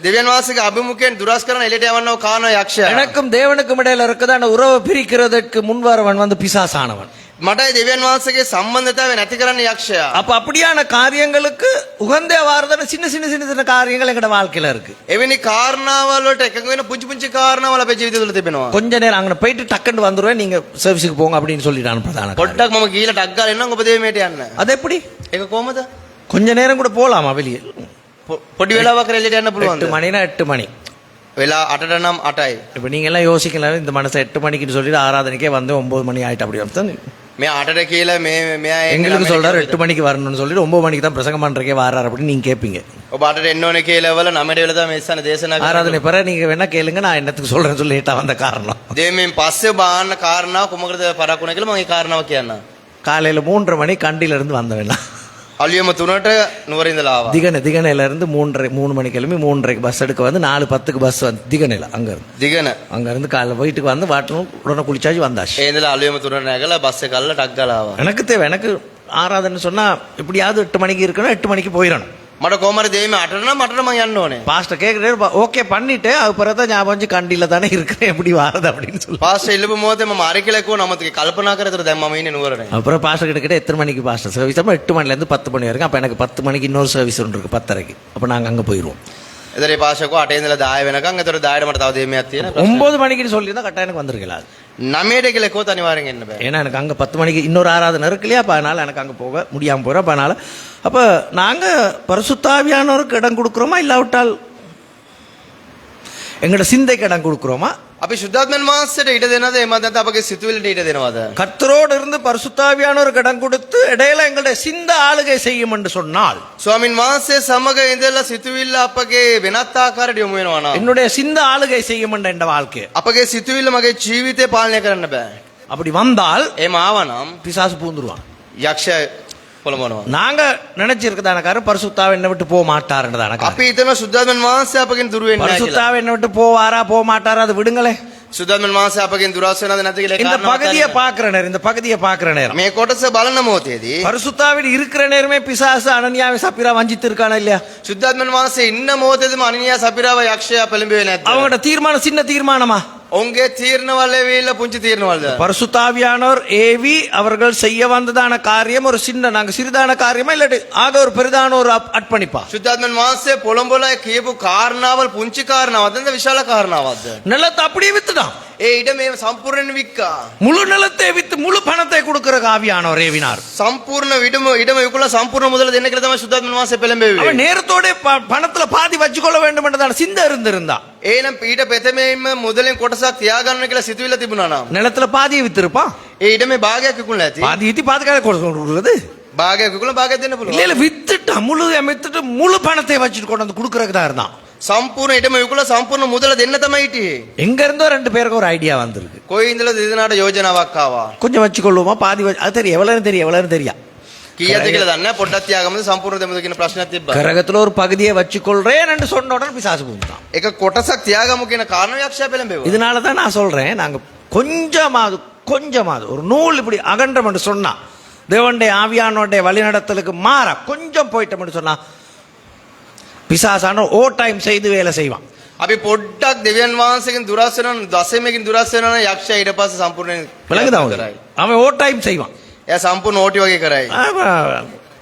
දෙවියන් වහන්සේගේ අභිමුඛයෙන් දුරස් කරන එළියට යවන්නව කාන යක්ෂයා. எனக்கும் தேவனுக்கும் இடையில இருக்குதான உறவை பிரிக்கிறதற்கு முன்வரவன் வந்து பிசாசானவன். මටයි දෙවියන් වහන්සේගේ සම්බන්ධතාවය නැති කරන්න යක්ෂයා. அப்ப அப்படியான காரியங்களுக்கு உகந்தே வாரதான சின்ன சின்ன சின்ன சின்ன காரியங்கள் எங்கட வாழ்க்கையில இருக்கு. එවැනි කාරණාවල් වලට එකඟ වෙන පුංචි පුංචි කාරණාවල් අපේ ජීවිතය තුළ තිබෙනවා. கொஞ்ச நேரம் அங்க போயிட்டு டக்குன்னு வந்துருவேன், நீங்க சர்வீஸுக்கு போங்க அப்படின்னு சொல்லிட்டான் பிரதான காரியம். පොඩ්ඩක් මම ගිහලා ටක් ගාලා එන්නම් ඔබ දෙවියන්ට යන්න. அது எப்படி? ඒක කොහමද? கொஞ்ச நேரம் கூட போலாமா வெளியே? පොඩි වෙලාවක් එළියට යන්න පුළුවන්ද? 8 மணினா 8 மணி. වෙලා 8ට නම් 8යි. இப்ப நீங்க எல்லாம் யோசிக்கலாம், இந்த மனசை 8 மணிக்குன்னு சொல்லிட்டு ஆராதனைக்கே வந்து 9 மணி ஆயிட்டு அப்படி வந்து මේ 8ට කියලා මේ මෙයා எங்களுக்கு சொல்றாரு 8 மணிக்கு வரணும்னு சொல்லிட்டு 9 மணிக்கு தான் பிரசங்கம் பண்றதுக்கே வராரு அப்படின்னு நீங்க கேட்பீங்க. ඔබ 8ට එන්න ඕනේ කියලා වල 9ට වෙලා තමයි ඉස්සන දේශනා කරන්නේ. ஆராதனை பிற நீங்க வேணா கேளுங்க, நான் என்னத்துக்கு சொல்றேன்னு சொல்லி லேட்டா வந்த காரணம். දෙවියන් පස්සේ බාන්න කාරණාව කොමකටද පරක්ුණා කියලා මම ඒ කාරණාව කියන්නම්. காலையில 3:30 மணி கண்டியில இருந்து வந்தவேனா අලියම 3ට නුවර ඉඳලා ආවා. திகனையில இருந்து 3 மணிக்கு கிளம்பி 3:30க்கு பஸ் எடுக்க வந்து 4:10க்கு பஸ் வந்து திகனையில அங்கிருந்து දිගන. அங்கிருந்து காலைல வீட்டுக்கு வந்து வாட்டணும் உடனே குளிச்சாச்சு வந்தாச்சு. ඒ ඉඳලා අලියම 3ට නැගලා බස් එක අල්ලලා ටක් ගාලා ආවා. எனக்கு தேவை எனக்கு ஆராதனை சொன்னா எப்படியாவது 8 மணிக்கு இருக்கணும் 8 மணிக்கு போயிடணும். මට කොහමද දෙයිම 8ට නම් 8ට මං යන්න ඕනේ. பாஸ்டர் கேட்குறாரு ஓகே பண்ணிட்டு அது பிறகு தான் ஞாபகம் வந்து கண்டியில் தானே இருக்கிறேன் எப்படி வாரது அப்படின்னு சொல்லி පාස්ටර් ඉල්ලපු මොහොතේ මම අර කියලා කිව්වා නමුත් කල්පනා කරතර දැන් මම ඉන්නේ නුවරනේ. அப்புறம் பாஸ்டர் கிட்ட எத்தனை மணிக்கு பாஸ்டர் சர்வீஸ் அப்போ 8 மணிலேருந்து 10 மணி வரைக்கும் அப்போ எனக்கு 10 மணிக்கு இன்னொரு சர்வீஸ் ஒன்று இருக்குது 10:30க்கு அப்போ நாங்கள் அங்கே போயிடுவோம். එතන ඒ පාස්ටර් කෝ 8 ඉඳලා 10 වෙනකන් එතන 10ට මට තව දෙයක් තියෙනවා. 9 மணிக்குன்னு சொல்லியிருந்தா கட்டாயம் எனக்கு வந்திருக்கலாம். 9ට කියලා කිව්වොත් අනිවාර්යෙන් එන්න බෑ. ஏன்னா எனக்கு அங்கே 10 மணிக்கு இன்னொரு ஆராதனை இருக்கு இல்லையா அப்போ அதனால் எனக்கு அங்கே போக முடியாமல் போகிறோம். அப்போ அதனால் அப்போ நாங்கள் பரிசுத்தாவியானவருக்கு இடம் கொடுக்குறோமா இல்லாவிட்டால் எங்களோட சிந்தைக்கு இடம் கொடுக்குறோமா? අපි සුද්ධාත්මයන් වහන්සේට ඊට දෙනවද එහෙම නැත්නම් අපගේ සිතුවිල්ලට ඊට දෙනවද? கர்த்தரோடு இருந்து பரிசுத்தாவியானவருக்கு இடம் கொடுத்து இடையில எங்களுடைய சிந்த ஆளுகை செய்யும் என்று சொன்னால் ස්වාමින් වහන්සේ සමග ඉඳලා සිතුවිල්ල අපගේ වෙනත් ආකාරයට යොමු වෙනවා නම් என்னுடைய சிந்த ஆளுகை செய்யும் என்ற என்ற வாழ்க்கை අපගේ සිතුවිල්ල මගේ ජීවිතේ පාලනය කරන්න බෑ. அப்படி வந்தால் එහෙම ආවනම් பிசாசு பூந்துருவான். යක්ෂය පොළඹනවා. நாங்க நினைச்சிருக்கதான காரணம் பரிசுத்தாவை என்னை விட்டு போக மாட்டாருன்றதான காரணம். අපි හිතන සුද්ධාත්මයන් වහන්සේ අපගෙන් දුර වෙන්නේ නැහැ කියලා. பரிசுத்தாவை என்னை விட்டு போவாரா போக மாட்டாரா அது விடுங்களே. සුද්ධාත්මයන් වහන්සේ අපගෙන් දුරස් වෙනවද නැද්ද කියලා இந்த කාරණා பகுதியை பார்க்கிற நேரம் இந்த பகுதியை பார்க்கிற நேரம் මේ කොටස බලන මොහොතේදී பரிசுத்தாவில் இருக்கிற நேரமே பிசாசு அனனியாவை சப்பிரா வஞ்சித்து இருக்கானா இல்லையா? සුද්ධාත්මයන් වහන්සේ ඉන්න මොහොතේදීම අනිනියා සපිරාව යක්ෂයා පෙළඹෙන්නේ නැද්ද? அவங்களோட தீர்மானம் சின்ன தீர்மானமா? ඔවුන්ගේ තීරණවල වෙවිලා පුංචි තීරණවලද? பரிசுத்தாவியானவர் ஏவி அவர்கள் செய்ய வந்ததான காரியம் ஒரு சின்ன நாங்க சிறிதான காரியமா இல்லாட்டி ஆக ஒரு பெரிதான ஒரு அர்ப்பணிப்பா? සුද්ධාත්මයන් වහන්සේ පොළඹවලා කියපු කාරණාවල් පුංචි කාරණාවක්ද නැත්නම් විශාල කාරණාවක්ද? நிலத்தை அப்படியே வித்துட்டான். ඒ ඉඩ මේ සම්පූර්ණයෙන් වික්කා. முழு நிலத்தை வித்து முழு பணத்தை கொடுக்கிற ஆவியானவர் ஏவினார். සම්පූර්ණ ඉඩම විකුණලා සම්පූර්ණ මුදල දෙන්න කියලා තමයි සුද්ධාත්මයන් වහන්සේ පෙළඹෙන්නේ. அவன் நேரத்தோட பணத்துல பாதி வச்சுக்கொள்ள வேண்டும் என்றதான சிந்தை இருந்திருந்தா එහෙනම් ඊට පෙතමෙයින්ම මුදලෙන් කොටසක් තියාගන්න කියලා සිතුවිල්ල තිබුණා නම් நிலத்துல பாதியை வித்திருப்பான். ඒ ඉඩමේ භාගයක් විකුණලා ඇති. பாதி வித்து பாதுகாக்க கொடுக்குறது භාගයක් විකුණලා භාගයක් දෙන්න இல்ல පුළුවන්. இல்ல வித்துட்டா முழு வித்துட்டு முழு பணத்தை வச்சுட்டு கொண்டு வந்து கொடுக்கறதுக்கு தான் இருந்தான். සම්පූර්ණ ඉඩම විකුණලා සම්පූර්ණ මුදල දෙන්න තමයි හිටියේ. எங்க இருந்தோ 2 பேருக்கு ஒரு ஐடியா வந்திருக்கு. කොයි ඉඳලාද දෙදෙනාට යෝජනාවක් ආවා. கொஞ்சம் வச்சுக்கொள்வோமா பாதி அது தெரியும் எவ்வளவுன்னு தெரியும் කීයද කියලා දන්නේ නැහැ. පොඩ්ඩක් තියාගමුද සම්පූර්ණ දෙමුද කියන ප්‍රශ්නයක් තිබ්බා. கரகத்துல ஒரு பகுதியை வச்சுக்கொள்றேன் என்று சொன்ன உடனே பிசாசு பூந்தான். ඒක කොටසක් තියාගමු කියන කාරණාව යක්ෂයා පෙළඹෙවුවා. இதனால தான் நான் சொல்றேன் நாங்க கொஞ்சமாவது ஒரு நூல் இப்படி அகன்றம் என்று சொன்னா தேவனுடைய ஆவியானோடைய வழிநடத்தலுக்கு மாற கொஞ்சம் போயிட்டோம்னு சொன்னா பிசாசான ஓ டைம் செய்து வேலை செய்வான். අපි පොඩ්ඩක් දෙවියන් වහන්සේගෙන් දුරස් වෙනවා දසමකින් දුරස් වෙනවා නම් යක්ෂයා ඊට පස්සේ සම්පූර්ණයෙන් விளங்குதா உங்களுக்கு? அவன் ஓ டைம் செய்வான். එයා සම්පූර්ණ ඕටි වගේ කරයි.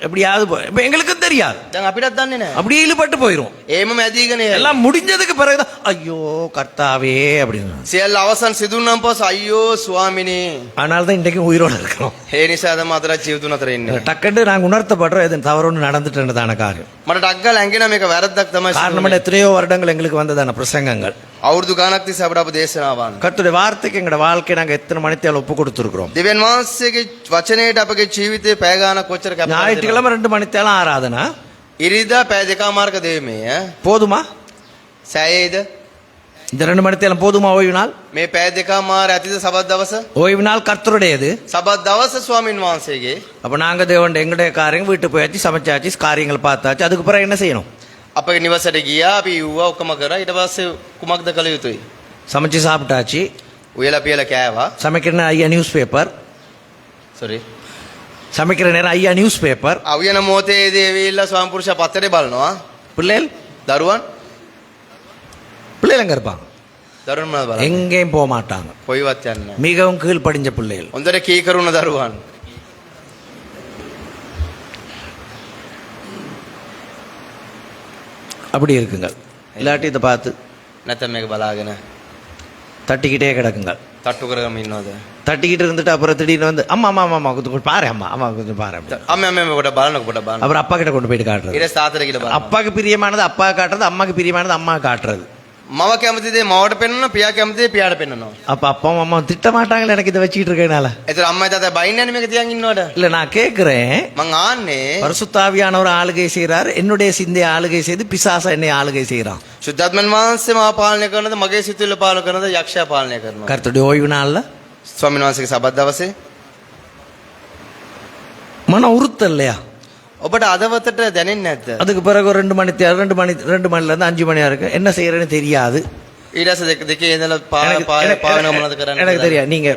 எப்படியாவது இப்ப எங்களுக்கும் தெரியாது දැන් අපිටත් දන්නේ නැහැ. அப்படியே இழுபட்டு போயிரும். ඒමම ඇදීගෙන යයි. எல்லாம் முடிஞ்சதுக்கு பிறகுதான் ஐயோ கர்த்தாவே அப்படின்னு. සියල්ල අවසන් සිදුුණාන් පස්සේ අයියෝ ස්වාමිනේ. அதனால தான் இன்றைக்கு உயிரோட இருக்கிறோம். ඒ නිසා තමයි අදලා ජීවිතුන් අතර ඉන්නේ. டக்குன்னு நாங்க உணர்த்தப்படுறோம் எது தவறு ஒன்று நடந்துட்டதான காரியம். මට ටක් ගාලා ඇඟෙනා මේක වැරද්දක් තමයි. காரணம் எத்தனையோ வருடங்கள் எங்களுக்கு வந்ததான பிரசங்கங்கள் අවුරුදු ගාණක් තිස්සේ අපිට අප දේශනාවන්. கர்த்தருடைய வார்த்தைக்கு எங்களோட வாழ்க்கை நாங்க எத்தனை மணித்தால் ஒப்பு கொடுத்துருக்கிறோம். දෙවියන් වහන්සේගේ වචනයට අපගේ ජීවිතේ පැය ගාණක් කොච්චර කැප කරනවද? ஞாயிற்றுக்கிழமை 2 மணித்தாலும் ஆராதனா ඉරිදා පැය දෙකමාරක දෙවිමේ போதுமா? සෑයේද இந்த 2 மணித்தாலும் போதுமா ஓய்வு நாள்? මේ පැය දෙකමාර ඇතිද සබත් දවස? ஓய்வு நாள் கர்த்தருடையது. සබත් දවස ස්වාමින් වහන්සේගේ. அப்ப நாங்க தேவனுடைய எங்களுடைய காரியங்கள் வீட்டு போயாச்சு சமைச்சாச்சு காரியங்கள் பார்த்தாச்சு அதுக்கு பிறகு என்ன செய்யணும்? අපගේ නිවසට ගියා අපි යුවා ඔක්කොම කරා ඊට පස්සේ කුමක්ද කළ යුතුයි? சமைச்சு சாப்பிட்டாச்சு උයලා පියලා කෑවා. சமைக்கிற நேரம் ஐயா நியூஸ் பேப்பர் සෝරි சமைக்கிற நேரம் ஐயா நியூஸ் பேப்பர் අවියන මොහොතේදී එවිල්ලා ස්වාමි පුරුෂයා පත්තරේ බලනවා. பிள்ளைகள் දරුවන් பிள்ளைகள் எங்க இருப்பாங்க? දරුවන් මොනවද බලන්නේ? எங்கேயும் போக மாட்டாங்க. කොයිවත් යන්නේ නැහැ. மிகவும் கீழ்ப்படிஞ்ச பிள்ளைகள். හොඳට කීකරුණ දරුවන්. அப்படி இருக்குங்கள். இல்லாட்டி இதை பார்த்து නැත්නම් මේක බලාගෙන தட்டிக்கிட்டே கிடக்குங்கள். තට්ටු කරගම ඉන්නවද? தட்டிக்கிட்டு இருந்துட்டு அப்புறம் திடீர்னு வந்து அம்மா அம்மா அம்மா அம்மா கொஞ்சம் பாரு அம்மா அம்மா கொஞ்சம் பாரு அப்படி. අම්ම අම්ම පොඩ බලන්නකො පොඩ බලන්න. அப்புறம் அப்பா கிட்ட கொண்டு போயிட்டு காட்டுறது. ඊට තාත්තට කියලා බලන්න. அப்பாவுக்கு பிரியமானது அப்பா காட்டுறது அம்மாவுக்கு பிரியமானது அம்மா காட்டுறது. මම කැමති දේ මවට පෙන්වනවා පියා කැමති දේ පියාට පෙන්වනවා. அப்ப அப்பாவும் அம்மா திட்ட மாட்டாங்களே எனக்கு இதை வச்சுக்கிட்டு இருக்கேனால. ඒතර අම්මයි තාත්තා බයින්නේ මේක තියන් ඉන්නවට. இல்ல நான் கேட்கிறேன் මං ආන්නේ பரிசுத்தாவியானவர் ஆளுகை செய்கிறார் என்னுடைய சிந்தையை ஆளுகை செய்து பிசாச என்னை ஆளுகை செய்கிறான். සුද්ධාත්මයන් වහන්සේ මාව පාලනය කරනද මගේ සිතුවිල්ල පාලනය කරනද යක්ෂයා පාලනය කරනවා. கர்த்தருடைய ஓய்வு நாள்ல ස්වාමීන් වහන්සේගේ සබත් දවසේ மன உறுத்தல் இல்லையா? ඔබට අදවතට දැනෙන්නේ නැද්ද? அதுக்கு பிறகு ஒரு 2 மணிலேருந்து 5 மணி வரைக்கும் என்ன செய்யறேன்னு தெரியாது. ඊට පස්සේ දෙකේ ඉඳලා පාවෙන මොනවද කරන්නේ? எனக்கு தெரியாது. நீங்க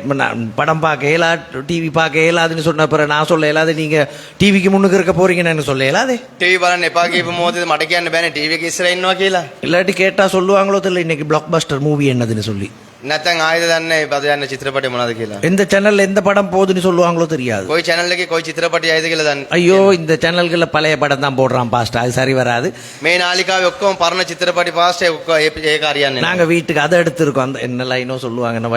படம் பார்க்க இயலாது, டிவி பார்க்க இயலாதுன்னு சொன்ன பிறகு நான் சொல்ல இயலாது, நீங்க டிவிக்கு முன்னுக்கு இருக்க போறீங்கன்னு எனக்கு சொல்ல இயலாதே. ටීවී බලන්න එපා කියපු මොහොතේ මට කියන්න බෑනේ ටීවී එක ඉස්සරහ ඉන්නවා කියලා. இல்லாட்டி கேட்டா சொல்லுவாங்களோ தெரியல இன்னைக்கு பிளாக் பஸ்டர் மூவி என்னதுன்னு சொல்லி. නැත්නම් ආයෙද දන්නේ පද යන චිත්‍රපටය මොනවද කියලා. எந்த சேனல்ல எந்த படம் போகுதுன்னு சொல்லுவாங்களோ தெரியாது. කොයි channel එකේ කොයි චිත්‍රපටය ආයෙද කියලා දන්නේ. ஐயோ இந்த சேனல்கள்ல பழைய படம் தான் போடுறான் பாஸ்டர், அது சரி வராது. මේ නාලිකාවේ ඔක්කොම පරණ චිත්‍රපටි පාස්ට් ඒක හරියන්නේ நாங்க வீட்டுக்கு அதை எடுத்துருக்கோம். அந்த என்ன லைனோ சொல்லுவாங்க, என்ன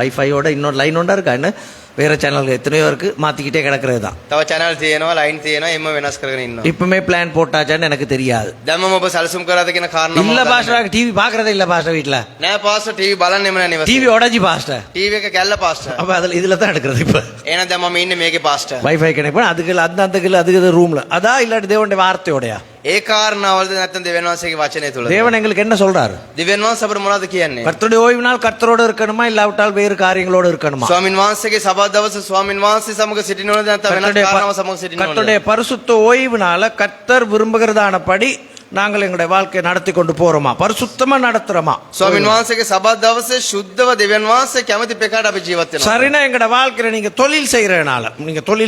வைஃபையோட இன்னொரு லைன் ஒன்றா இருக்கா, என்ன வேற சேனல் எத்தனையோ இருக்கு, மாத்திக்கிட்டே கிடக்கிறது தான். තව channel තියෙනවා ලයින් තියෙනවා එම්ම වෙනස් කරගෙන ඉන්නවා. இப்பவுமே பிளான் போட்டாச்சான்னு எனக்கு தெரியாது. දැම්මම ඔබ සැලසුම් කරාද කියන කාරණා இல்ல பாஸ்டர், டிவி பாக்குறதே இல்ல பாஸ்டர் வீட்டுல. නෑ පාස්ට් ටීවී බලන්නෙම නෑ නේ. டிவி உடஞ்சி பாஸ்டர், ටීවී එක කැල්ල පාස්ට්. அப்ப அதுல இதுல தான் எடுக்கிறது. இப்ப එහෙනම් දැන් මම ඉන්නේ මේකේ පාස්ට්. வைஃபை கனெக்ட் பண்ண அதுக்கு அதுக்கு ரூம்ல அதா இல்லாட்டி தேவனுடைய வார்த்தையோடயா. ඒ කාරණාවලද නැත්නම් දෙවියන් වහන්සේගේ වචනය තුල தேவன் எங்களுக்கு என்ன சொல்றாரு? දෙවියන් වහන්සේ අපිට මොනවද කියන්නේ? கர்த்தருடைய ஓய்வு நாள் கர்த்தரோடு இருக்கணுமா, இல்லாவிட்டால் வேறு காரியங்களோடு இருக்கணுமா? ස්වාමින් වහන්සේගේ සබත් දවස ස්වාමින් වහන්සේ සමග සිටිනවද නැත්නම් වෙනත් කාරණාව සමග සිටිනවද? கர்த்தருடைய பரிசுத்த ஓய்வுனால கர்த்தர் விரும்புகிறதானபடி நாங்கள் எங்களுடைய வாழ்க்கையை நடத்தி கொண்டு போறோமா, பரிசுத்தமா நடத்துறோமா? ස්වාමින් වහන්සේගේ සබත් දවසේ සුද්ධව දෙවියන් වහන්සේ කැමති ප්‍රකාරයට අපි ජීවත් වෙනවා. சரினா எங்கட வாழ்க்கையில நீங்க தொழில்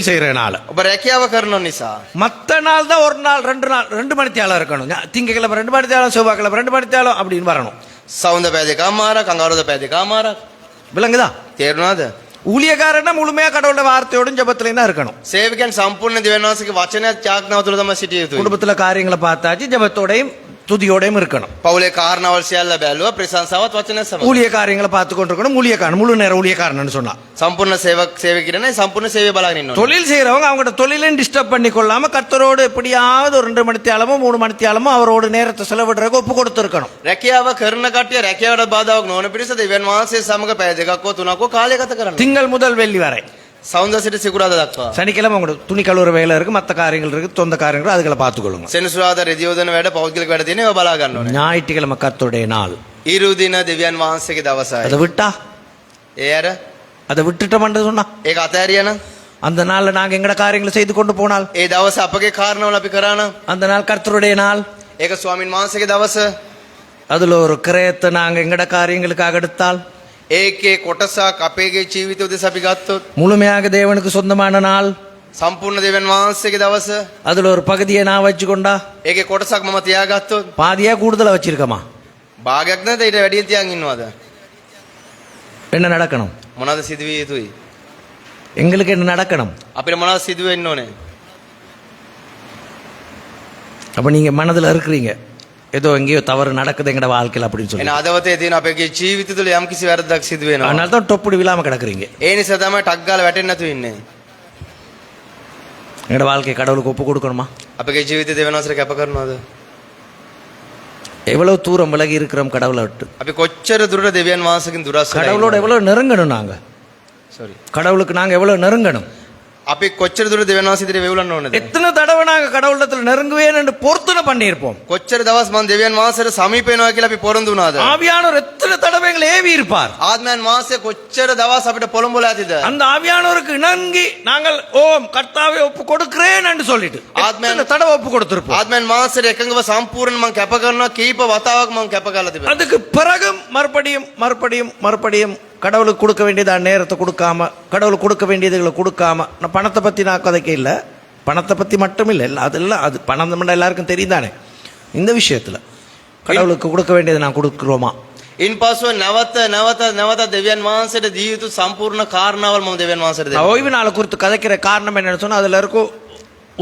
செய்யறனால, ඔබ රැකියාව කරන නිසා மத்த நாள் தான் ஒரு நாள் 2 மணித்தியாலம் இருக்கணும். திங்கக்கிழமை 2 மணித்தியாலம், செவ்வாய்க்கிழமை 2 மணித்தியாலம் அப்படின்னு வரணும். සවුන්ද පැය දෙකමාරක් අඟහරුවාද පැය දෙකමාරක්. விளங்குதா? තේරුණාද? ஊழியக்காரனா முழுமையா கடவுளுடைய வார்த்தையோடும் ஜெபத்திலையும் தான் இருக்கணும். සේවකයන් සම්පූර්ණ දෙවියන් වහන්සේගේ වචනයත් යාඥාව තුළ තමයි සිටිය යුතුයි. குடும்பத்துல காரியங்களை பார்த்தாச்சு, ஜெபத்தோடையும் துதியோடையும் இருக்கணும். පවුලේ කාරණාවල් සියල්ල බැලුවා ප්‍රශංසාවත් වචනයත් සමග. ஊழிய காரியங்களை பார்த்து கொண்டிருக்கணும். ஊழியக்காரன் முழு நேர ஊழியக்காரன்னு சொன்னா සම්පූර්ණ සේවකයන් සම්පූර්ණ சேவை බලාගෙන ඉන්නවා. தொழில் செய்யறவங்க அவங்களோட தொழிலையும் டிஸ்டர்ப் பண்ணி கொள்ளாம கர்த்தரோடு எப்படியாவது ஒரு 2 மணித்தியாலமோ 3 மணித்தியாலமோ அவரோட நேரத்தை செலவிடுறதுக்கு ஒப்பு கொடுத்துருக்கணும். රැකියාව කරන කට්ටිය රැකියාවට බාධාවක් නොවන පිරිස දෙවියන් වහන්සේ සමග පැය දෙකක් හෝ තුනක් හෝ කාලය ගත කරන්න. திங்கள் முதல் வெள்ளி வரை, සවුන්ද සිට සිකුරාදා දක්වා. சனிக்கிழமை உங்களுக்கு துணி கழுவுற வேலை இருக்கு, மற்ற காரியங்கள் இருக்கு, சொந்த காரியங்கள் அதுகளை பார்த்துக்கொள்ளுங்க. සෙනසුරාදා රෙදියෝදන වැඩ පෞද්ගලික වැඩ තියෙනවා ඒවා බලා ගන්න ඕනේ. ஞாயிற்றுக்கிழமை கர்த்தருடைய நாள். ඊරු දින දෙවියන් වහන්සේගේ දවසයි. அதை விட்டா, ඒ අර அதை விட்டுட்டோம்னு சொன்னா, ඒක අතහැරියා නම් அந்த நாள்ல நாங்க எங்கட காரியங்களை செய்து கொண்டு போனால், ඒ දවස අපගේ කාරණාවල අපි කරා නම් அந்த நாள் கர்த்தருடைய நாள், ඒක ස්වාමින් වහන්සේගේ දවස. அதுல ஒரு கிரயத்தை நாங்க எங்கட காரியங்களுக்காக எடுத்தால், ඒකේ කොටසක් අපේගේ ජීවිතය උදෙසා අපි ගත්තොත්, முழுமையாக தேவனுக்கு சொந்தமான நாள், සම්පූර්ණ දෙවියන් වහන්සේගේ දවස, அதுல ஒரு பகுதியை நான் வச்சுக்கொண்டா, ඒකේ කොටසක් මම තියාගත්තොත්, பாதியா கூடுதலா வச்சிருக்கமா, භාගයක් නැත ඊට වැඩිය තියන් ඉන්නවද? என்ன நடக்கணும்? මොනවද සිදුවිය යුතුයි? எங்களுக்கு என்ன நடக்கணும்? අපිට මොනවද සිදු වෙන්න ඕනේ? அப்ப நீங்க மனதுல இருக்கிறீங்க ஏதோ எங்கேயோ தவறு நடக்குது எங்கட வாழ்க்கையில் அப்படின்னு சொல்லி, එන අදවතේ තියෙන අපේ ජීවිතය තුළ යම්කිසි වැරද්දක් සිදු වෙනවා. அதனால தான் தொப்புடி விழாம கிடக்குறீங்க. ඒ නිසා තමයි ටක් ගාලා වැටෙන්නේ නැතුව ඉන්නේ. எங்கட வாழ்க்கையை கடவுளுக்கு ஒப்பு கொடுக்கணுமா? අපගේ ජීවිතය දෙවියන් වහන්සේට කැප කරනවද? எவ்வளவு தூரம் விலகி இருக்கிறோம் கடவுளை விட்டு? අපි කොච්චර දුරට දෙවියන් වහන්සේගෙන් දුරස් වෙලා கடவுளோட ඉන්නවද? எவ்வளவு நெருங்கணும் நாங்க? sorry. கடவுளுக்கு நாங்க எவ்வளவு நெருங்கணும்? අපි කොච්චර දුරට දෙවියන් වහන්සේ ඉදිරියේ වෙවුලන්න ඕනද? எத்தனை தடவை நாங்க கடவுளத்துல நெருங்குவேன் என்று பொருத்தனை பண்ணியிருப்போம். කොච්චර දවස් මම දෙවියන් වහන්සේට සමීප වෙනවා කියලා අපි පොරොන්දු වුණාද? ஆவியானவர் எத்தனை தடவை எங்களை ஏவி இருப்பார். ආත්මයන් වහන්සේ කොච්චර දවස් අපිට පොළඹවලා ඇතිද? அந்த ஆவியானவருக்கு இணங்கி நாங்கள் ஓம் கர்த்தாவே ஒப்பு கொடுக்கிறேன் என்று சொல்லிட்டு எத்தனை தடவை ஒப்பு கொடுத்திருப்போம். ආත්මයන් වහන්සේට එකඟව සම්පූර්ණ මම කැප කරනවා කීප වතාවක් මම කැප කරලා තිබෙනවා. அதுக்கு பிறகும் மறுபடியும் கடவுளுக்கு கொடுக்க வேண்டியதா நேரத்தை கொடுக்காம, கடவுளுக்கு கொடுக்க வேண்டியதுகளை கொடுக்காம, நான் பணத்தை பத்தி நான் கதைக்க இல்லை, பணத்தை பத்தி மட்டும் இல்லை, அதெல்லாம் அது பணம் எல்லாருக்கும் தெரியும் தானே. இந்த விஷயத்துல கடவுளுக்கு கொடுக்க வேண்டியதை நான் கொடுக்குறோமா? ඉන්පසුව නැවත දෙවියන් වහන්සේට දිය යුතු සම්පූර්ණ කාරණාවල් මම දෙවියන් වහන්සේට දෙනවා. ஓய்வு நாளை குறித்து கதைக்கிற காரணம் என்னன்னு சொன்னா, அதுல இருக்கும்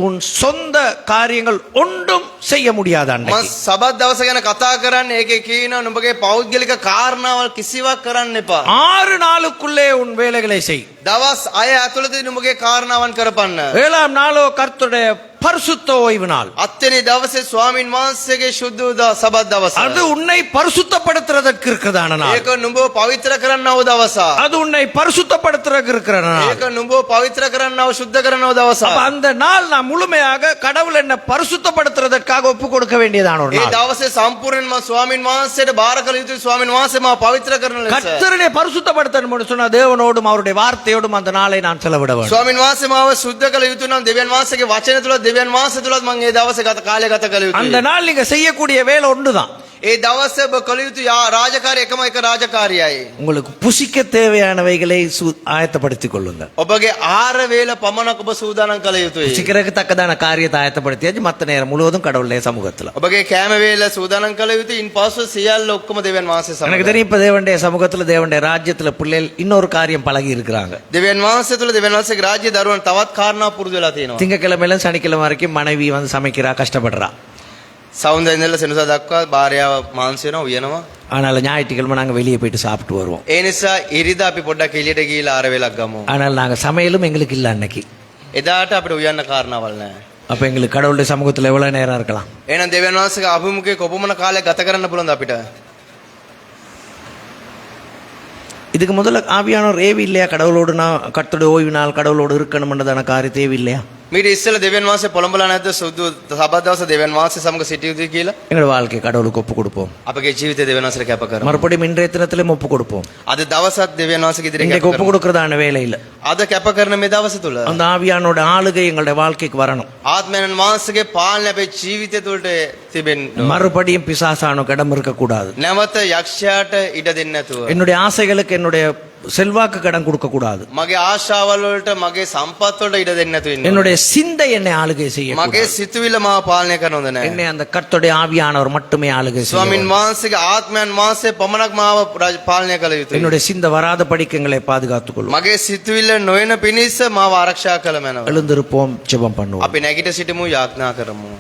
உன் சொந்த காரியங்கள் ஒன்றும் செய்ய முடியாதாண்ட. මම සබත් දවස ගැන කතා කරන්නේ ඒකේ කියනවා නුඹගේ පෞද්ගලික කාරණාවල් කිසිවක් කරන්න එපා. 6 நாளுக்குள்ளே உன் வேலைகளை செய். දවස් 6 ඇතුළතදී නුඹගේ කාරණාවන් කරපන්න. 7ஆம் நாளோ கர்த்தருடைய பரிசுத்த ஓய்வு நாள். 7 වෙනි දවසේ ස්වාමින් වහන්සේගේ සුද්ධ සබත් දවස. அது உன்னை பரிசுத்தப்படுத்துறதற்கு இருக்கிறதான நாள். ඒක නුඹව පවිත්‍ර කරන්නව දවස. அது உன்னை பரிசுத்தப்படுத்துறதுக்கு இருக்கிற நாள். ඒක නුඹව පවිත්‍ර කරන්නව සුද්ධ කරන්නව දවස. அப்ப அந்த நாள் நான் முழுமையாக கடவுள் என்ன பரிசுத்தப்படுத்துறதற்காக ஒப்பு கொடுக்க வேண்டியதான ஒரு ඒ நாள். දවසේ සම්පූර්ණයෙන්ම ස්වාමින් වහන්සේට බාර කළ යුතුයි. ස්වාමින් වහන්සේ මාව පවිත්‍ර කරන ලෙස. கர்த்தரை பரிசுத்தப்படுத்தணும் சொன்னா தேவனோடும் அவருடைய வார்த்தையோடும் அந்த நாளை நான் செலவிட வேண்டும். ස්වාමින් වහන්සේ මාව සුද්ධ කළ යුතු නම් දෙවියන් වහන්සේගේ වචනය තුළ දෙවියන් වහන්සේ තුලත් මම ඒ දවසේ කාලය ගත කළ அந்த යුතුයි. நாள் நீங்க செய்யக்கூடிய வேலை ஒன்றுதான். ඒ දවසේ ඔබ කළ යුතු රාජකාරිය එකම එක රාජකාරියයි. உங்களுக்கு புசிக்க தேவையானவைகளை ஆயத்தப்படுத்திக் கொள்ளுங்கள். ඔබගේ ආහාර වේල පමණක් ඔබ සූදානම් කළ යුතුයි. புசிக்கிறதுக்கு தக்கதான காரியத்தை ஆயத்தப்படுத்தியாச்சு. மற்ற நேரம் முழுவதும் கடவுளுடைய சமூகத்துல. ඔබගේ කෑම වේල සූදානම් කළ යුතුයි. ඉන්පසු සියල්ල ඔක්කොම දෙවියන් වහන්සේ எனக்கு සමග. தெரியும் இப்ப தேவனுடைய சமூகத்துல தேவனுடைய ராஜ்யத்துல பிள்ளைகள் இன்னொரு காரியம் பழகி இருக்கிறாங்க. දෙවියන් වහන්සේ තුල දෙවියන් වහන්සේගේ රාජ්‍ය දරුවන් තවත් කාරණා පුරුදු වෙලා තියෙනවා. திங்கக்கிழமையில சனிக்கிழமை வரைக்கும் மனைவி வந்து சமைக்கிறா, கஷ்டப்படுறா. සෞන්දර්ය ඉඳලා සෙනසුරාදා දක්වා භාර්යාව මාංශ වෙනවා උයනවා. ஆனால் ஞாயிற்றுக்கிழமை நாங்க வெளியே போயிட்டு சாப்பிட்டு வருவோம். ඒ නිසා ඉරිදා අපි පොඩ්ඩක් එළියට ගිහිලා ආර වේලක් ගමු. ஆனால் நாங்க சமையலும் எங்களுக்கு இல்ல அன்னைக்கு. එදාට අපිට උයන්න කාරණාවල් නැහැ. அப்ப எங்களுக்கு கடவுளுடைய சமூகத்துல எவ்வளவு நேரம் இருக்கலாம்? එහෙනම් දෙවියන් වහන්සේගේ අභිමුඛයේ කොපමණ කාලයක් ගත කරන්න පුළුවන්ද අපිට? இதுக்கு முதல்ல ஆவியானவர் ஏவி இல்லையா? கடவுளோடு நான் கர்த்தருடைய ஓய்வு நாள் கடவுளோடு இருக்கணும்ன்றதான காரியத்தை ஏவி இல்லையா? මීට ඉස්සෙල්ලා දෙවියන් වහන්සේ පොළඹලා නැද්ද සුදු සබත් දවසේ දෙවියන් වහන්සේ සමග සිටිය යුතුයි කියලා? எங்களோட வாழ்க்கை கடவுளுக்கு ஒப்பு கொடுப்போம். අපගේ ජීවිතය දෙවියන් වහන්සේට කැප කරමු. மறுபடியும் இன்றைய தினத்திலும் ஒப்பு கொடுப்போம். අද දවසත් දෙවියන් වහන්සේගේ ඉදිරියට இன்றைக்கு කැප ஒப்பு කරමු. கொடுக்கறதான வேலையில අද කැප කරන මේ දවස තුල அந்த ஆவியானோட ஆளுகை எங்களுடைய வாழ்க்கைக்கு வரணும். ආත්මයන් වහන්සේගේ පාලනය අපේ ජීවිතය තුළට තිබෙන්න. மறுபடியும் பிசாசானுக்கு இடம் இருக்கக்கூடாது. නැවත යක්ෂයාට ඉඩ දෙන්නේ නැතුව. என்னுடைய ஆசைகளுக்கு என்னுடைய செல்வாக்கு கடன் கொடுக்க கூடாது. මගේ ආශාවල් වලට මගේ සම්පත් වලට ඉඩ දෙන්නේ නැතුව ඉන්න. என்னுடைய சிந்தை என்னை ஆளுகை செய்ய මගේ සිතුවිල්ල මාව පාලනය කරන හොඳ නැහැ. என்னை அந்த கர்த்தருடைய ஆவியானவர் மட்டுமே ஆளுகை செய்ய ස්වාමින් වහන්සේගේ ආත්මයන් වහන්සේ පමණක් මාව පාලනය කළ යුතුයි. என்னுடைய சிந்தை வராத படிக்கங்களை பாதுகாத்துக் கொள்ளும். මගේ සිතුවිල්ල නොයන පිණිස මාව ආරක්ෂා කළ මැනව. எழுந்திருப்போம், ஜெபம் பண்ணுவோம். අපි නැගිට සිටමු යාඥා කරමු.